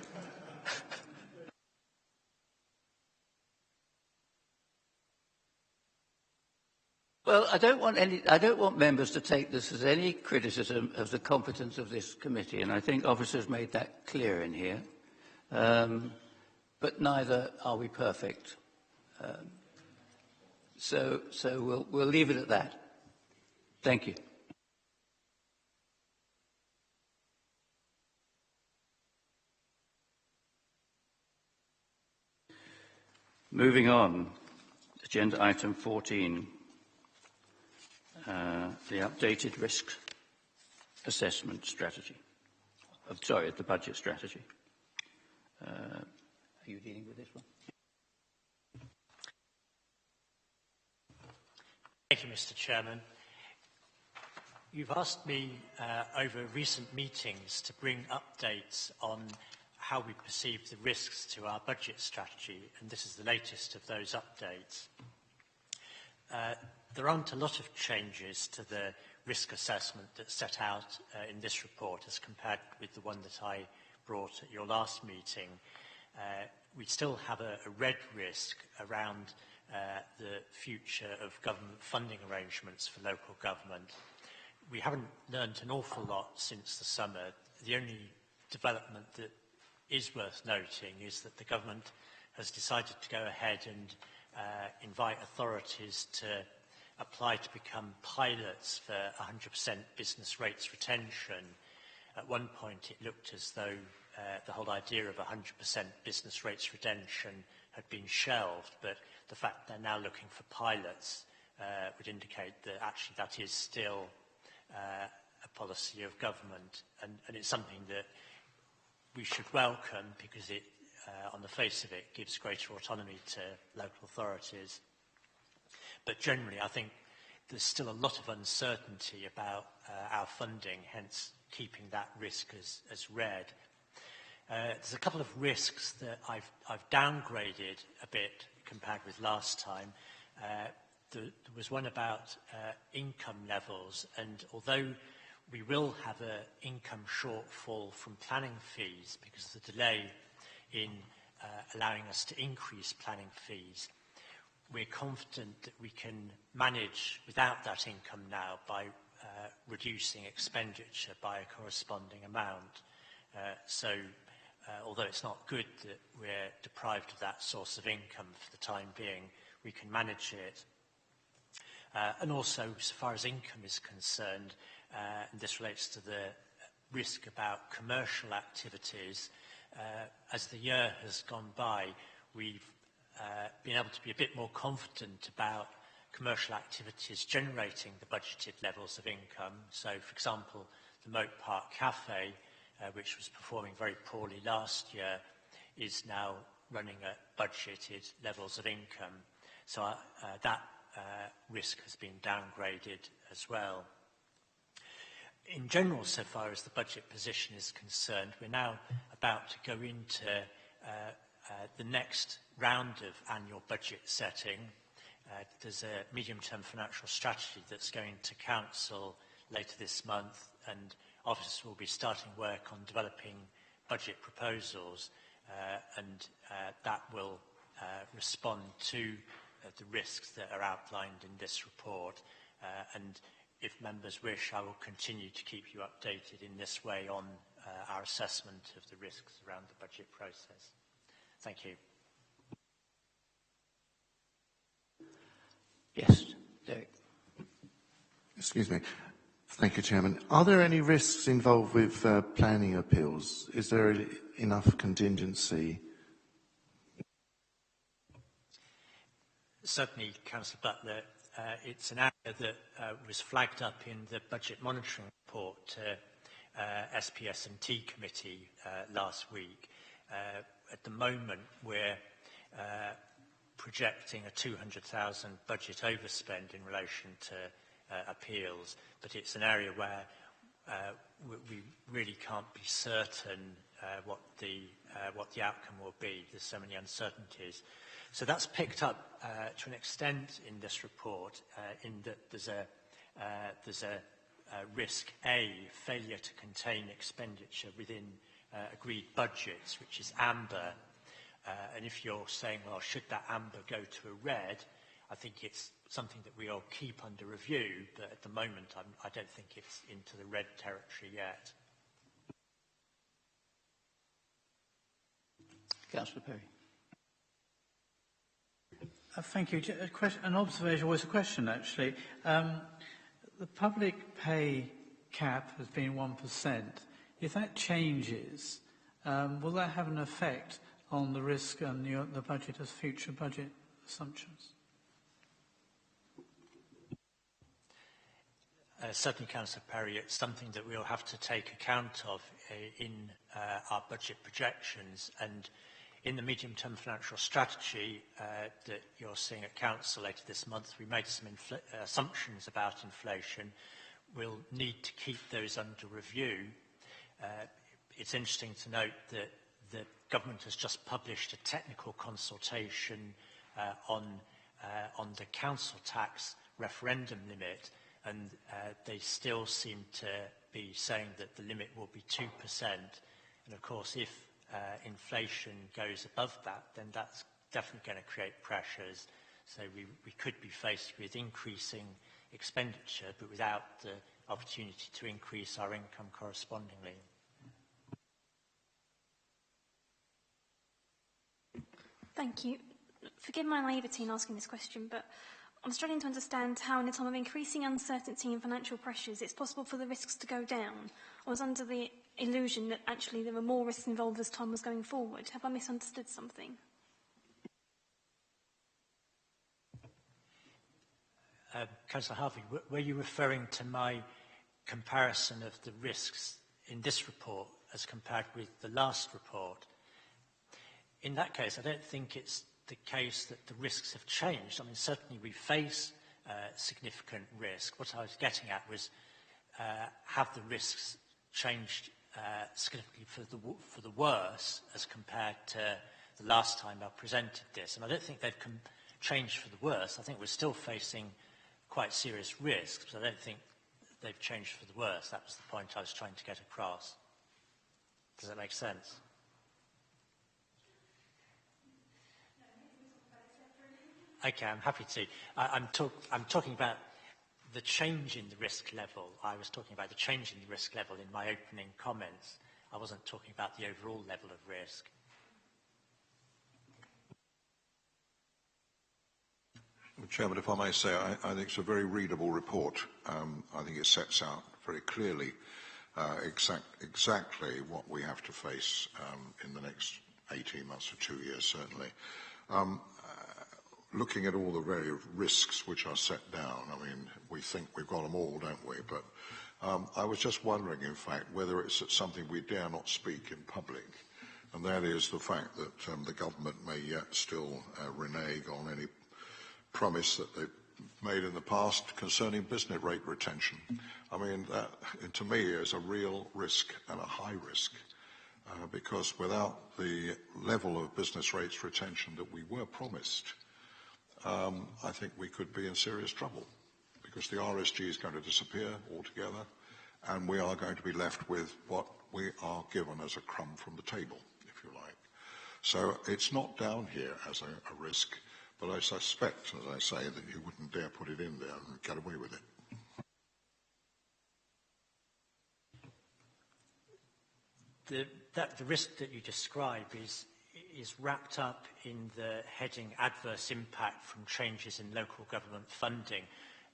Well, I don't want members to take this as any criticism of the competence of this committee, and I think officers made that clear in here. But neither are we perfect. So we'll leave it at that. Thank you. Moving on, agenda item 14. The updated risk assessment strategy. The budget strategy. Are you dealing with this one? Thank you, Mr. Chairman. You've asked me over recent meetings to bring updates on how we perceive the risks to our budget strategy, and this is the latest of those updates. There aren't a lot of changes to the risk assessment that's set out in this report as compared with the one that I brought at your last meeting. We still have a red risk around the future of government funding arrangements for local government. We haven't learned an awful lot since the summer. The only development that is worth noting is that the government has decided to go ahead and invite authorities to apply to become pilots for 100% business rates retention. At one point it looked as though the whole idea of 100% business rates retention had been shelved, but the fact they're now looking for pilots would indicate that actually that is still a policy of government, and it's something that we should welcome because it, on the face of it, gives greater autonomy to local authorities. But generally, I think there's still a lot of uncertainty about our funding, hence keeping that risk as red. There's a couple of risks that I've downgraded a bit compared with last time. There was one about income levels, and although we will have an income shortfall from planning fees because of the delay in allowing us to increase planning fees, we're confident that we can manage without that income now by reducing expenditure by a corresponding amount. Although it's not good that we're deprived of that source of income for the time being, we can manage it. And also, so far as income is concerned, and this relates to the risk about commercial activities, as the year has gone by, we've been able to be a bit more confident about commercial activities generating the budgeted levels of income. So, for example, the Moat Park Cafe, which was performing very poorly last year, is now running at budgeted levels of income. So that risk has been downgraded as well. In general, so far as the budget position is concerned, we're now about to go into the next round of annual budget setting. There's a medium-term financial strategy that's going to council later this month, and officers will be starting work on developing budget proposals, and that will respond to the risks that are outlined in this report. And if members wish, I will continue to keep you updated in this way on our assessment of the risks around the budget process. Thank you. Yes, Derek. Excuse me. Thank you, Chairman. Are there any risks involved with planning appeals? Is there enough contingency? Certainly, Councillor Butler, it's an area that was flagged up in the budget monitoring report to SPS&T committee last week. At the moment, we're projecting a 200,000 budget overspend in relation to appeals, but it's an area where we really can't be certain what the outcome will be. There's so many uncertainties. So that's picked up to an extent in this report, in that there's a risk A, failure to contain expenditure within agreed budgets, which is amber. And if you're saying, well, should that amber go to a red, I think it's something that we all keep under review, but at the moment I don't think it's into the red territory yet. Councillor Perry. Thank you. An observation, or a question actually. The public pay cap has been 1%. If that changes, will that have an effect on the risk and the budget as future budget assumptions? Certainly, Councillor Perry, it's something that we'll have to take account of in our budget projections, and in the medium-term financial strategy that you're seeing at Council later this month, we made some assumptions about inflation. We'll need to keep those under review. It's interesting to note that the government has just published a technical consultation on the council tax referendum limit, and they still seem to be saying that the limit will be 2%. And of course, if inflation goes above that, then that's definitely going to create pressures. So we could be faced with increasing expenditure, but without the opportunity to increase our income correspondingly. Thank you. Forgive my naivety in asking this question, but I'm struggling to understand how in a time of increasing uncertainty and financial pressures it's possible for the risks to go down. I was under the illusion that actually there were more risks involved as time was going forward. Have I misunderstood something? Councillor Harvey, were you referring to my comparison of the risks in this report as compared with the last report? In that case, I don't think it's the case that the risks have changed. I mean, certainly we face significant risk. What I was getting at was, have the risks changed significantly for the worse as compared to the last time I presented this? And I don't think they've changed for the worse. I think we're still facing quite serious risks, but I don't think they've changed for the worse. That was the point I was trying to get across. Does that make sense? Okay, I'm happy to. I'm talking about the change in the risk level. I was talking about the change in the risk level in my opening comments. I wasn't talking about the overall level of risk. Chairman, if I may say, I think it's a very readable report. I think it sets out very clearly exactly what we have to face in the next 18 months or 2 years, certainly. Looking at all the various risks which are set down, I mean, we think we've got them all, don't we? But I was just wondering, in fact, whether it's something we dare not speak in public, and that is the fact that the government may yet still renege on any promise that they've made in the past concerning business rate retention. I mean, that, to me, is a real risk and a high risk, because without the level of business rates retention that we were promised, I think we could be in serious trouble, because the RSG is going to disappear altogether, and we are going to be left with what we are given as a crumb from the table, if you like. So it's not down here as a risk, but I suspect, as I say, that you wouldn't dare put it in there and get away with it. The risk that you describe is wrapped up in the heading adverse impact from changes in local government funding.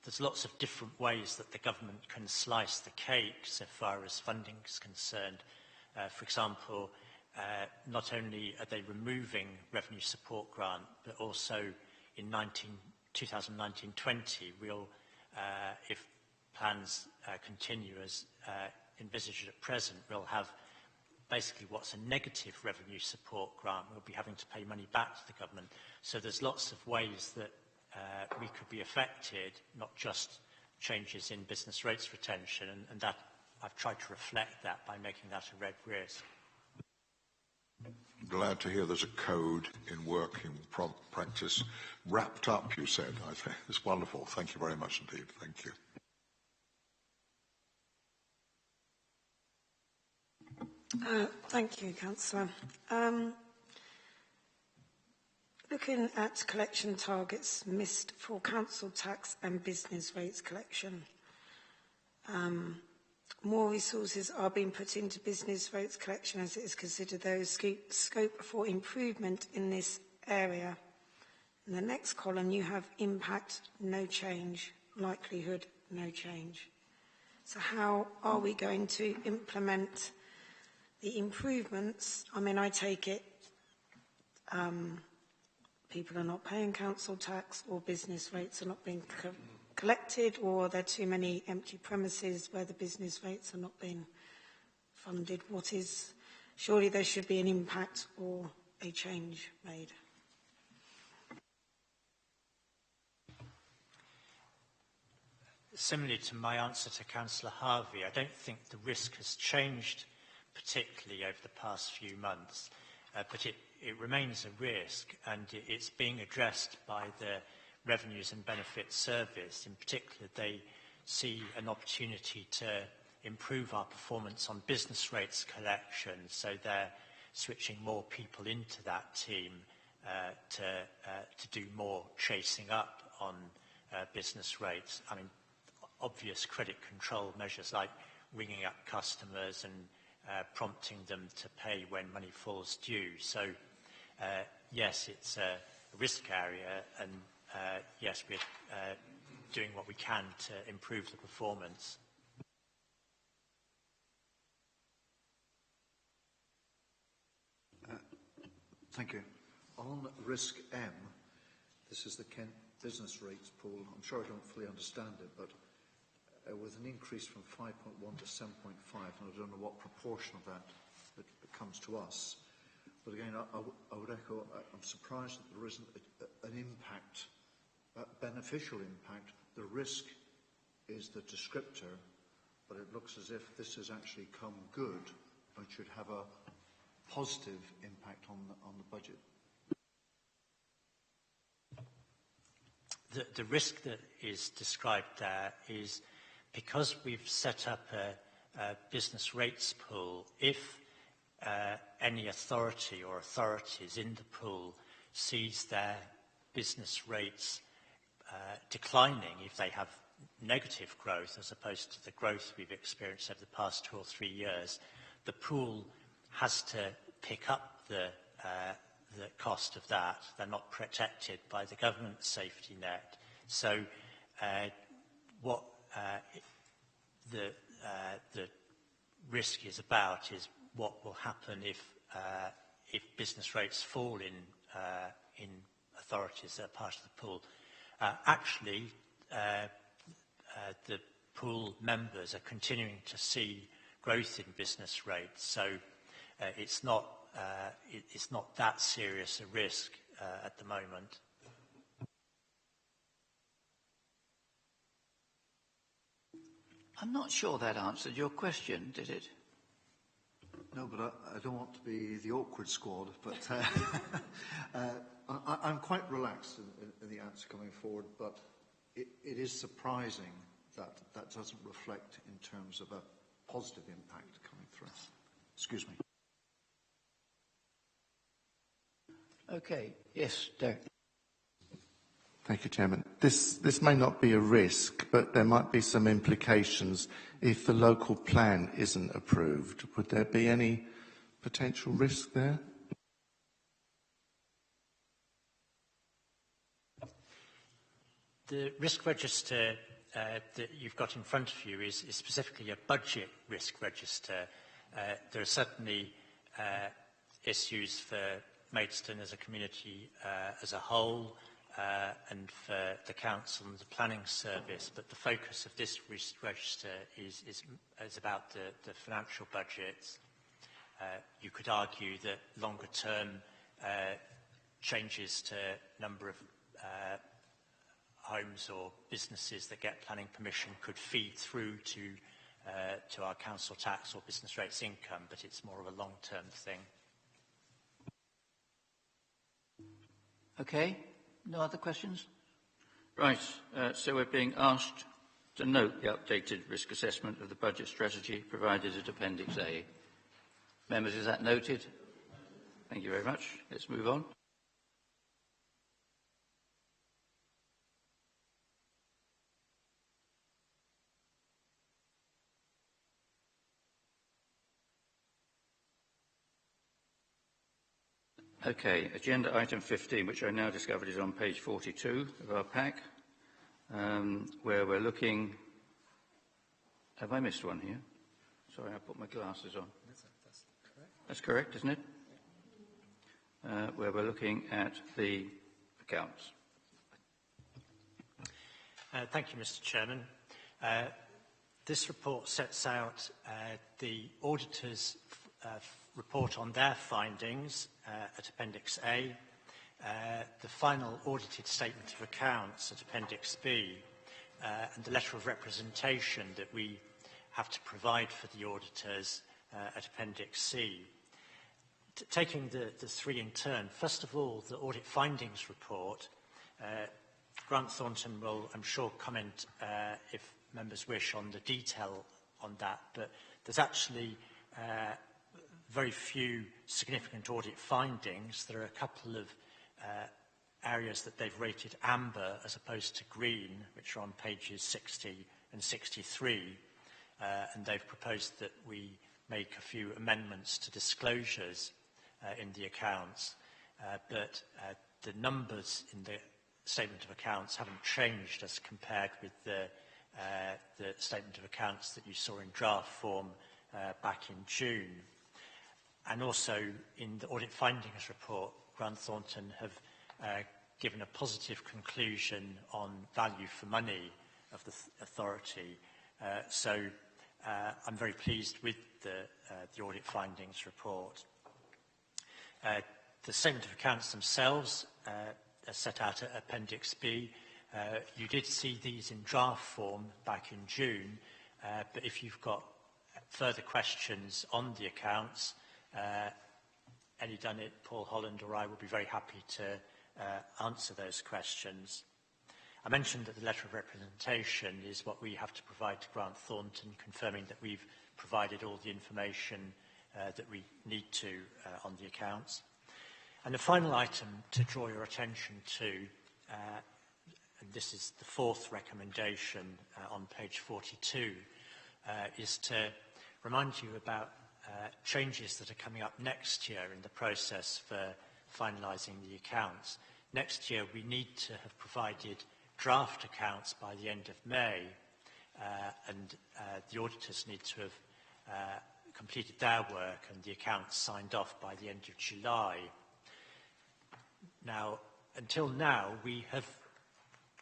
There's lots of different ways that the government can slice the cake so far as funding is concerned. For example, not only are they removing revenue support grant, but also in 2019-20, we'll, if plans continue as envisaged at present, we'll have basically what's a negative revenue support grant. We'll be having to pay money back to the government. So there's lots of ways that we could be affected, not just changes in business rates retention, and that I've tried to reflect that by making that a red risk. Glad to hear there's a code in work, in practice. Wrapped up, you said. I think it's wonderful. Thank you very much indeed. Thank you. Thank you, Councillor. Looking at collection targets missed for council tax and business rates collection, more resources are being put into business rates collection as it is considered there is scope for improvement in this area. In the next column, you have impact, no change, likelihood, no change. So how are we going to implement the improvements? I mean, I take it people are not paying council tax, or business rates are not being collected, or are there too many empty premises where the business rates are not being funded. What is, surely there should be an impact or a change made. Similarly to my answer to Councillor Harvey, I don't think the risk has changed particularly over the past few months, but it remains a risk, and it's being addressed by the Revenues and Benefits Service. In particular, they see an opportunity to improve our performance on business rates collection, so they're switching more people into that team to do more chasing up on business rates. I mean, obvious credit control measures like ringing up customers and prompting them to pay when money falls due. So, yes, it's a risk area, and yes, we're doing what we can to improve the performance. Thank you. On risk M, this is the Kent business rates pool. I'm sure I don't fully understand it, but with an increase from 5.1 to 7.5, and I don't know what proportion of that comes to us. But again, I would echo, I'm surprised that there isn't an impact, a beneficial impact. The risk is the descriptor, but it looks as if this has actually come good and should have a positive impact on the budget. The risk that is described there is because we've set up a business rates pool. If any authority or authorities in the pool sees their business rates declining if they have negative growth as opposed to the growth we've experienced over the past 2 or 3 years, the pool has to pick up the cost of that. They're not protected by the government safety net. So what the risk is about is what will happen if business rates fall in authorities that are part of the pool. Actually, the pool members are continuing to see growth in business rates, so it's not that serious a risk at the moment. I'm not sure that answered your question, did it? No, but I don't want to be the awkward squad, but I'm quite relaxed in the answer coming forward, but it is surprising that that doesn't reflect in terms of a positive impact coming through. Excuse me. Okay. Yes, Derek. Thank you, Chairman. This may not be a risk, but there might be some implications if the local plan isn't approved. Would there be any potential risk there? The risk register that you've got in front of you is specifically a budget risk register. There are certainly issues for Maidstone as a community as a whole, and for the council and the planning service, but the focus of this risk register is about the financial budgets. You could argue that longer term changes to number of homes or businesses that get planning permission could feed through to our council tax or business rates income, but it's more of a long-term thing. Okay. No other questions? Right. So we're being asked to note the updated risk assessment of the budget strategy provided at Appendix A. Members, is that noted? Thank you very much. Let's move on. Okay, agenda item 15, which I now discovered is on page 42 of our pack, where we're looking... Have I missed one here? Sorry, I put my glasses on. That's correct. That's correct, isn't it? Where we're looking at the accounts. Thank you, Mr. Chairman. This report sets out the auditors' report on their findings at Appendix A, the final audited statement of accounts at Appendix B, and the letter of representation that we have to provide for the auditors at Appendix C. Taking the three in turn, first of all, the audit findings report. Grant Thornton will, I'm sure, comment if members wish on the detail on that, but there's actually very few significant audit findings. There are a couple of areas that they've rated amber as opposed to green, which are on pages 60 and 63, and they've proposed that we make a few amendments to disclosures in the accounts, but the numbers in the statement of accounts haven't changed as compared with the statement of accounts that you saw in draft form back in June. And also in the audit findings report, Grant Thornton have given a positive conclusion on value for money of the authority. So I'm very pleased with the audit findings report. The statement of accounts themselves are set out at Appendix B. You did see these in draft form back in June, but if you've got further questions on the accounts, Ellie Dunnett, Paul Holland or I will be very happy to answer those questions. I mentioned that the letter of representation is what we have to provide to Grant Thornton, confirming that we've provided all the information that we need to on the accounts. And the final item to draw your attention to and this is the fourth recommendation on page 42, is to remind you about changes that are coming up next year in the process for finalising the accounts. Next year, we need to have provided draft accounts by the end of May, and the auditors need to have completed their work and the accounts signed off by the end of July. Now, until now, we have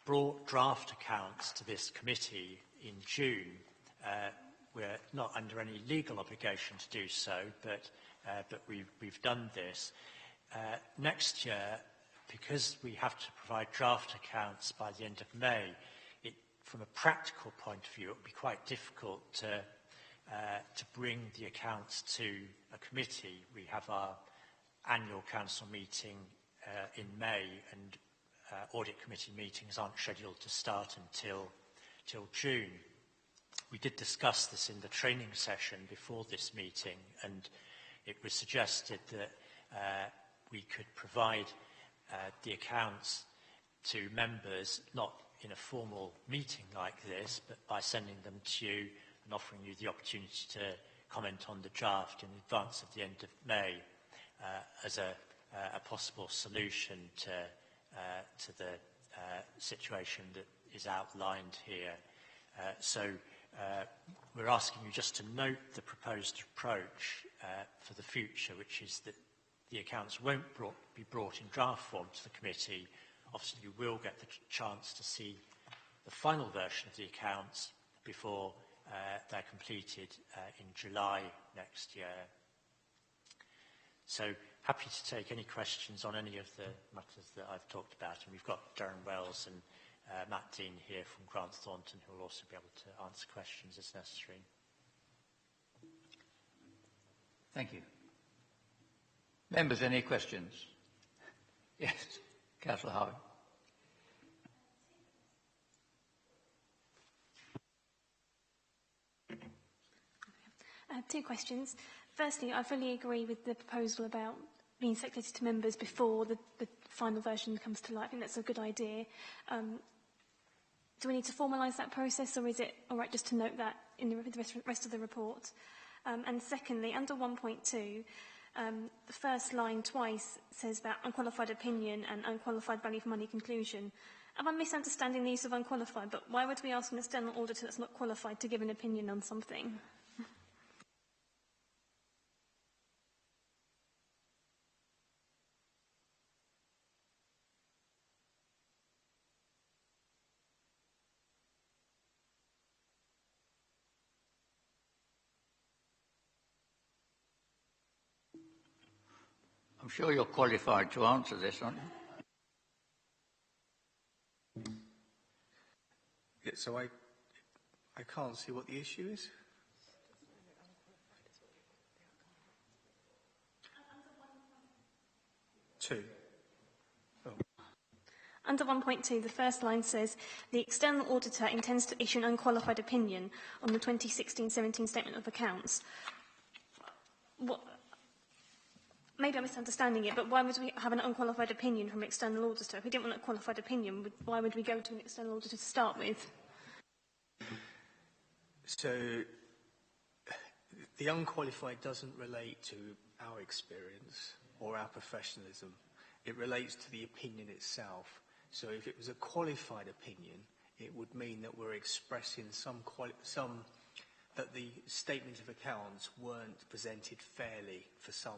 brought draft accounts to this committee in June. We're not under any legal obligation to do so, but we've done this. Next year, because we have to provide draft accounts by the end of May, from a practical point of view, it would be quite difficult to bring the accounts to a committee. We have our annual council meeting in May, and audit committee meetings aren't scheduled to start until June. We did discuss this in the training session before this meeting, and it was suggested that we could provide the accounts to members, not in a formal meeting like this, but by sending them to you and offering you the opportunity to comment on the draft in advance of the end of May as a possible solution to the situation that is outlined here. So we're asking you just to note the proposed approach for the future, which is that the accounts won't be brought in draft form to the committee. Obviously, you will get the chance to see the final version of the accounts before they're completed in July next year. So, happy to take any questions on any of the matters that I've talked about. And we've got Darren Wells and Matt Dean here from Grant Thornton, who will also be able to answer questions as necessary. Thank you. Members, any questions? Yes, Councillor Harvey. Two questions. Firstly, I fully agree with the proposal about being circulated to members before the final version comes to light. I think that's a good idea. Do we need to formalise that process, or is it all right just to note that in the rest of the report? And secondly, under 1.2, the first line twice says about unqualified opinion and unqualified value for money conclusion. Am I misunderstanding the use of unqualified? But why would we ask an external auditor that's not qualified to give an opinion on something? I'm sure you're qualified to answer this, aren't you? Yeah, so I can't see what the issue is. Two. Oh. Under 1.2, the first line says, the external auditor intends to issue an unqualified opinion on the 2016-17 statement of accounts. Maybe I'm misunderstanding it, but why would we have an unqualified opinion from an external auditor? If we didn't want a qualified opinion, why would we go to an external auditor to start with? So, the unqualified doesn't relate to our experience or our professionalism. It relates to the opinion itself. So if it was a qualified opinion, it would mean that we're expressing that the statements of accounts weren't presented fairly for some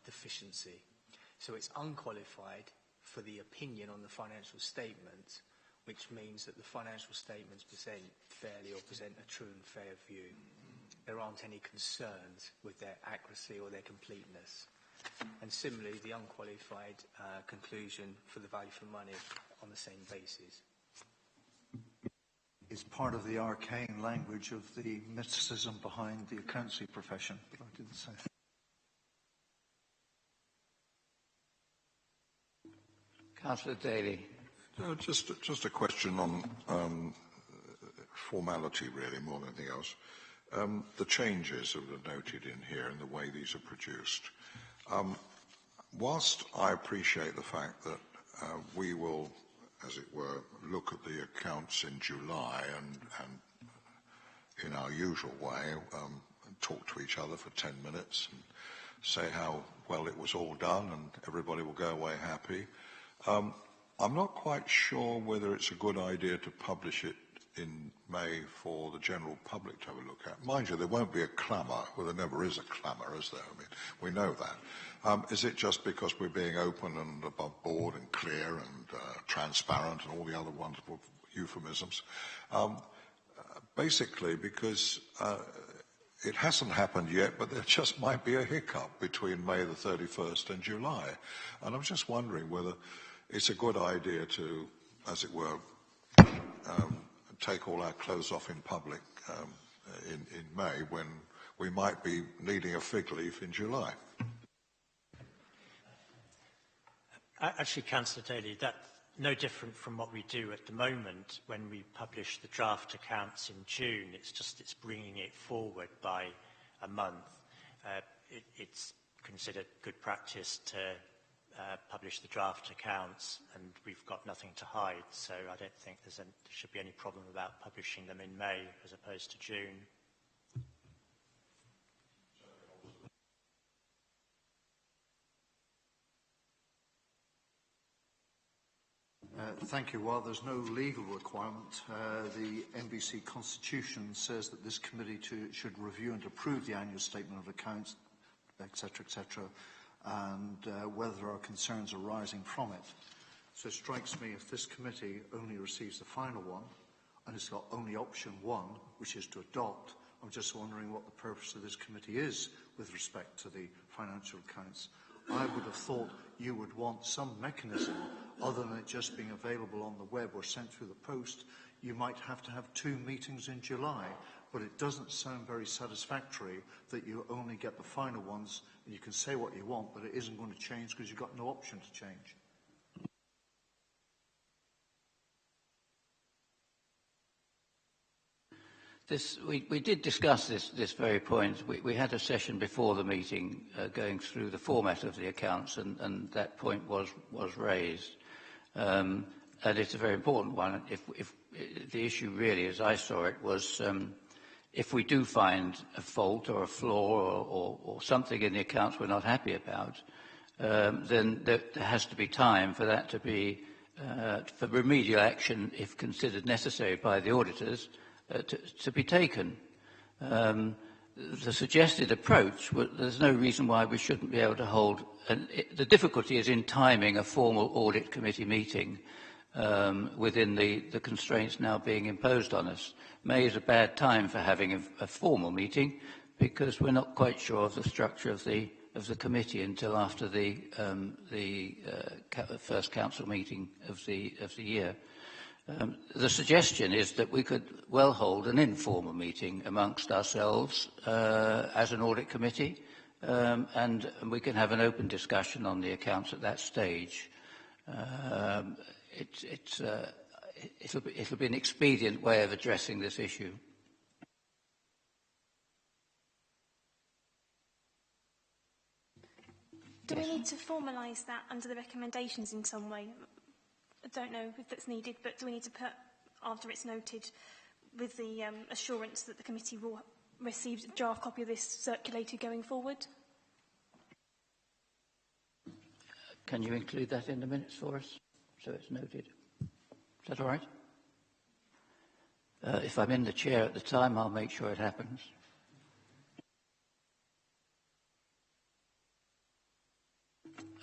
deficiency. So it's unqualified for the opinion on the financial statements, which means that the financial statements present fairly or present a true and fair view. There aren't any concerns with their accuracy or their completeness. And similarly, the unqualified conclusion for the value for money on the same basis. It's part of the arcane language of the mysticism behind the accountancy profession, but I didn't say. Councillor Daly. No, just a question on formality, really, more than anything else. The changes that are noted in here and the way these are produced. Whilst I appreciate the fact that we will, as it were, look at the accounts in July and in our usual way, talk to each other for 10 minutes and say how well it was all done, and everybody will go away happy. I'm not quite sure whether it's a good idea to publish it in May for the general public to have a look at. Mind you, there won't be a clamour. Well, there never is a clamour, is there? I mean, we know that. Is it just because we're being open and above board and clear and transparent and all the other wonderful euphemisms? Basically, because it hasn't happened yet, but there just might be a hiccup between May the 31st and July. And I'm just wondering whether it's a good idea to, as it were, take all our clothes off in public in May when we might be needing a fig leaf in July. Actually, Councillor Daly, that's no different from what we do at the moment when we publish the draft accounts in June. It's bringing it forward by a month. It's considered good practice to publish the draft accounts, and we've got nothing to hide, so I don't think there should be any problem about publishing them in May as opposed to June. Thank you. While there's no legal requirement, the NBC Constitution says that this committee should review and approve the annual statement of accounts, etc., etc., and whether there are concerns arising from it. So it strikes me if this committee only receives the final one, and it's got only option one, which is to adopt, I'm just wondering what the purpose of this committee is with respect to the financial accounts. I would have thought you would want some mechanism other than it just being available on the web or sent through the post. You might have to have 2 meetings in July, but it doesn't sound very satisfactory that you only get the final ones and you can say what you want, but it isn't going to change because you've got no option to change. We did discuss this very point. We had a session before the meeting going through the format of the accounts, and that point was raised. And it's a very important one. If the issue really, as I saw it, was if we do find a fault or a flaw or something in the accounts we're not happy about, then there has to be time for that to be, for remedial action, if considered necessary by the auditors, to be taken. The suggested approach, there's no reason why we shouldn't be able to hold, and the difficulty is in timing a formal audit committee meeting within the constraints now being imposed on us. May is a bad time for having a formal meeting because we're not quite sure of the structure of the committee until after the first council meeting of the year. The suggestion is that we could well hold an informal meeting amongst ourselves as an audit committee, and we can have an open discussion on the accounts at that stage. It'll be an expedient way of addressing this issue. Do we need to formalise that under the recommendations in some way? I don't know if that's needed, but do we need to put, after it's noted, with the assurance that the committee will receive a draft copy of this circulated going forward? Can you include that in the minutes for us, so it's noted? Is that all right? If I'm in the chair at the time, I'll make sure it happens.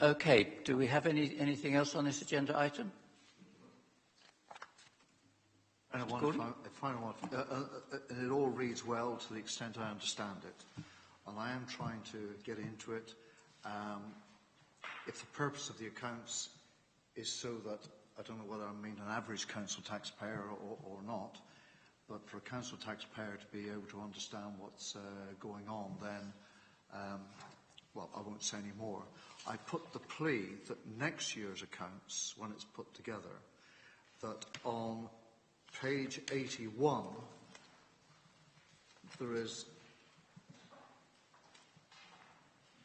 Okay, do we have anything else on this agenda item? And final one. It all reads well to the extent I understand it. And I am trying to get into it. If the purpose of the accounts is so that, I don't know whether I mean an average council taxpayer or not, but for a council taxpayer to be able to understand what's going on, then, well, I won't say any more. I put the plea that next year's accounts, when it's put together, that on page 81, there is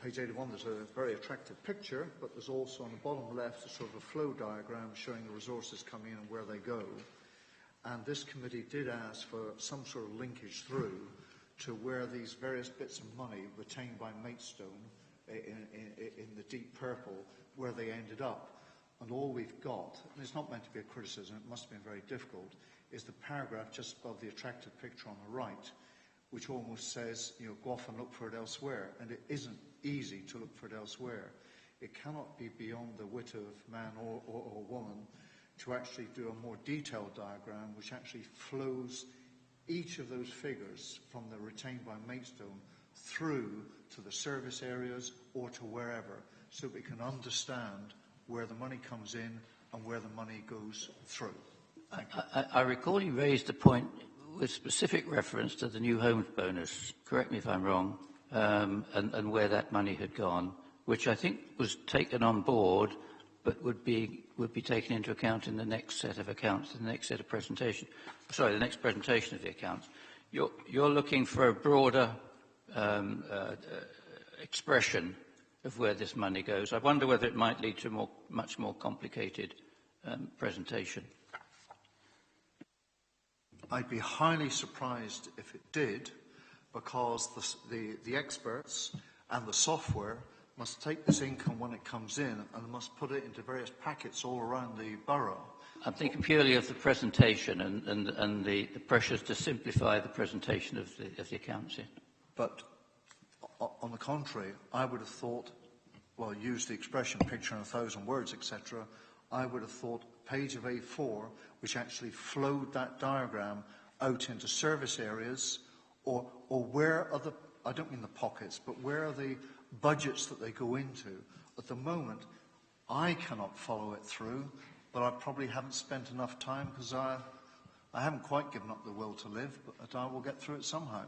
page 81, there's a very attractive picture, but there's also on the bottom left a sort of a flow diagram showing the resources coming in and where they go. And this committee did ask for some sort of linkage through to where these various bits of money retained by Maidstone in the deep purple, where they ended up. And all we've got, and it's not meant to be a criticism, it must have been very difficult, is the paragraph just above the attractive picture on the right, which almost says, you know, go off and look for it elsewhere. And it isn't easy to look for it elsewhere. It cannot be beyond the wit of man or woman to actually do a more detailed diagram which actually flows each of those figures from the retained by Maidstone through to the service areas or to wherever, so we can understand where the money comes in and where the money goes through. I recall you raised a point with specific reference to the new homes bonus, correct me if I'm wrong, and where that money had gone, which I think was taken on board, but would be taken into account in the next set of accounts, the next set of presentation. Sorry, the next presentation of the accounts. You're looking for a broader expression of where this money goes. I wonder whether it might lead to a much more complicated presentation. I'd be highly surprised if it did, because the experts and the software must take this income when it comes in and must put it into various packets all around the borough. I'm thinking purely of the presentation and the pressures to simplify the presentation of the accounts here. But on the contrary, I would have thought, well, use the expression picture in 1,000 words, etc. I would have thought page of A4, which actually flowed that diagram out into service areas, or where are the, I don't mean the pockets, but where are the budgets that they go into. At the moment, I cannot follow it through, but I probably haven't spent enough time because I haven't quite given up the will to live, but I will get through it somehow.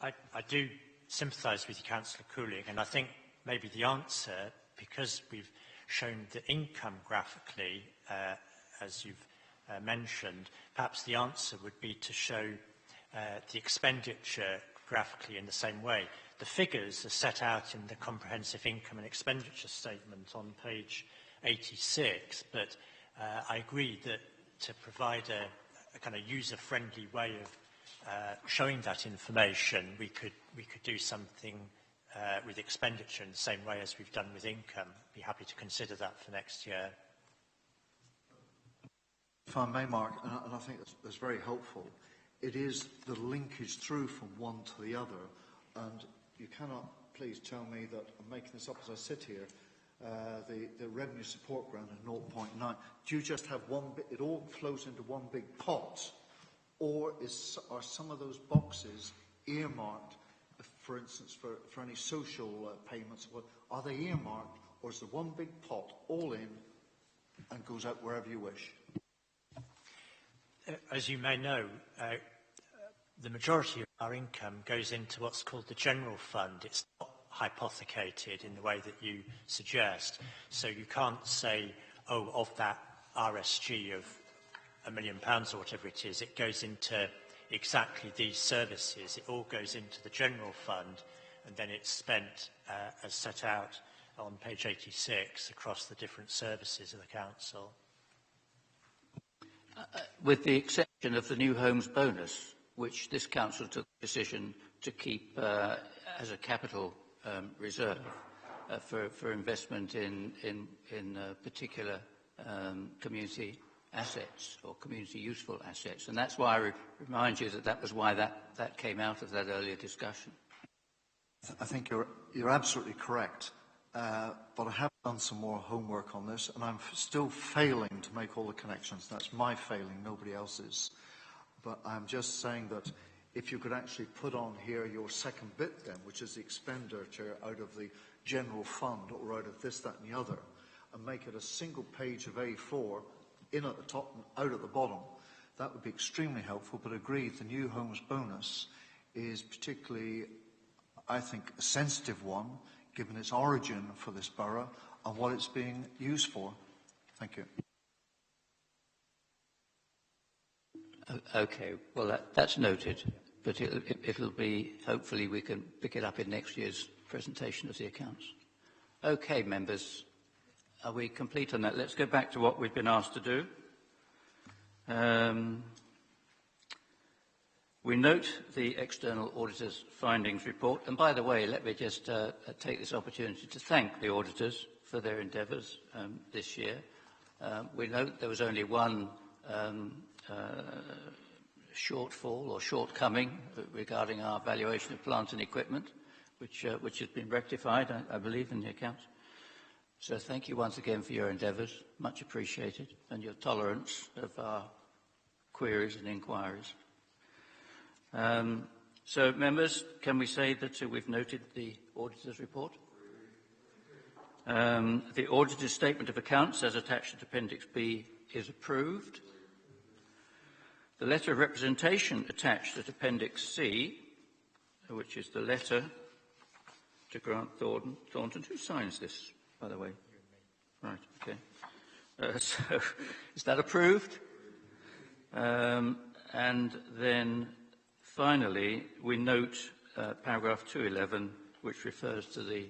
I do sympathise with you, Councillor Cooling, and I think maybe the answer, because we've shown the income graphically, as you've mentioned, perhaps the answer would be to show the expenditure graphically in the same way. The figures are set out in the comprehensive income and expenditure statement on page 86, but I agree that to provide a kind of user-friendly way of showing that information, we could do something with expenditure in the same way as we've done with income. Be happy to consider that for next year. If I may, Mark, and I think that's very helpful, it is the linkage through from one to the other, and you cannot please tell me that I'm making this up as I sit here, the revenue support grant of 0.9. Do you just have one bit, it all flows into one big pot, or are some of those boxes earmarked, for instance, for any social payments? Are they earmarked, or is there one big pot all in and goes out wherever you wish? As you may know, the majority of our income goes into what's called the general fund. It's not hypothecated in the way that you suggest. So you can't say, oh, of that RSG of £1 million or whatever it is, it goes into exactly these services. It all goes into the general fund, and then it's spent as set out on page 86 across the different services of the council. With the exception of the new homes bonus, which this council took the decision to keep as a capital reserve for investment in particular community assets or community useful assets. And that's why I remind you that was why that came out of that earlier discussion. I think you're absolutely correct. But I have done some more homework on this, and I'm still failing to make all the connections. That's my failing, nobody else's. But I'm just saying that if you could actually put on here your second bit then, which is the expenditure out of the general fund or out of this, that and the other, and make it a single page of A4, in at the top and out at the bottom, that would be extremely helpful. But agreed, the new homes bonus is particularly, I think, a sensitive one, given its origin for this borough and what it's being used for. Thank you. Okay, well, that's noted. but it'll be, hopefully we can pick it up in next year's presentation of the accounts. Okay, members, are we complete on that? Let's go back to what we've been asked to do. We note the external auditor's findings report. And by the way, let me just take this opportunity to thank the auditors for their endeavours this year. We note there was only one shortfall or shortcoming regarding our valuation of plant and equipment, which has been rectified, I believe, in the accounts. So thank you once again for your endeavours, much appreciated, and your tolerance of our queries and inquiries. So, members, can we say that we've noted the auditor's report? The auditor's statement of accounts, as attached to Appendix B, is approved. The letter of representation attached at Appendix C, which is the letter to Grant Thornton. Who signs this, by the way? Right, okay. So, is that approved? And then, finally, we note paragraph 211, which refers to the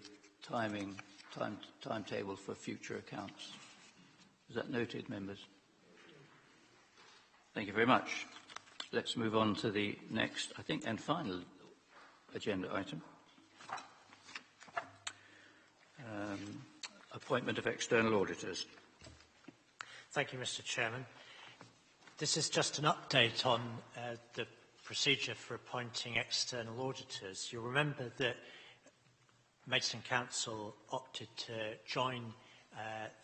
timetable for future accounts. Is that noted, members? Thank you very much. Let's move on to the next, I think, and final agenda item. Appointment of external auditors. Thank you, Mr. Chairman. This is just an update on the procedure for appointing external auditors. You'll remember that Maidstone Council opted to join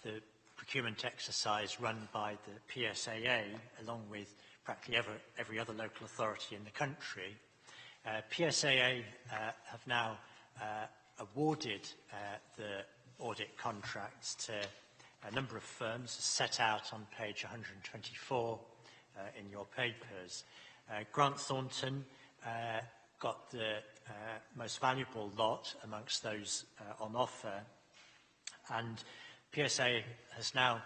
the procurement exercise run by the PSAA, along with practically every other local authority in the country. PSAA have now awarded the audit contracts to a number of firms set out on page 124 in your papers. Grant Thornton got the most valuable lot amongst those on offer, and PSA has now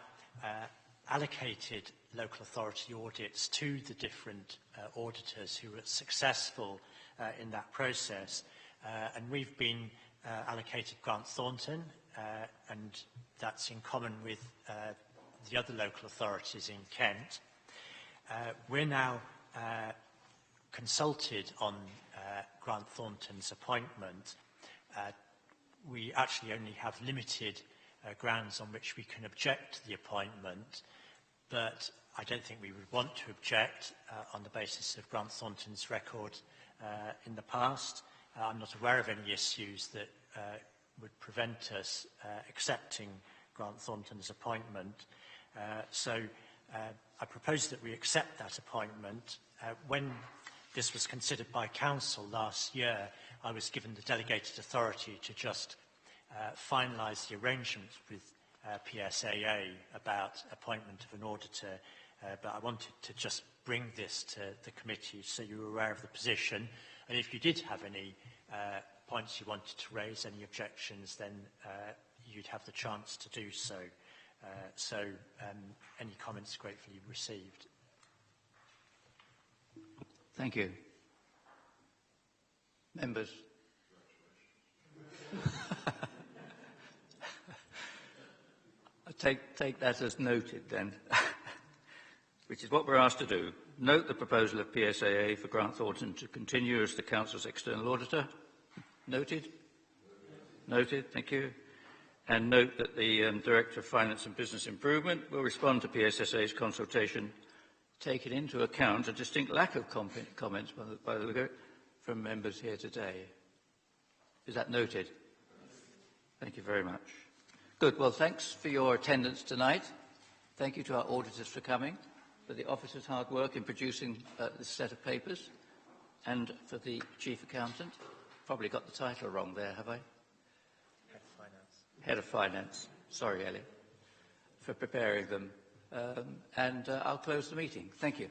allocated local authority audits to the different auditors who were successful in that process. And we've been allocated Grant Thornton, and that's in common with the other local authorities in Kent. We're now consulted on Grant Thornton's appointment. We actually only have limited grounds on which we can object to the appointment, but I don't think we would want to object on the basis of Grant Thornton's record in the past. I'm not aware of any issues that would prevent us accepting Grant Thornton's appointment. So I propose that we accept that appointment. When this was considered by Council last year, I was given the delegated authority to just finalise the arrangements with PSAA about appointment of an auditor, but I wanted to just bring this to the committee so you were aware of the position. And if you did have any points you wanted to raise, any objections, then you'd have the chance to do so. Any comments gratefully received. Thank you. Members. I take that as noted then, which is what we're asked to do. Note the proposal of PSAA for Grant Thornton to continue as the Council's external auditor. Noted? Noted, thank you. And note that the Director of Finance and Business Improvement will respond to PSSA's consultation, taking into account a distinct lack of comments by the look of it from members here today. Is that noted? Thank you very much. Good. Well, thanks for your attendance tonight. Thank you to our auditors for coming, for the officers' hard work in producing this set of papers, and for the Chief Accountant. Probably got the title wrong there, have I? Head of Finance. Head of Finance. Sorry, Ellie, for preparing them. And I'll close the meeting. Thank you.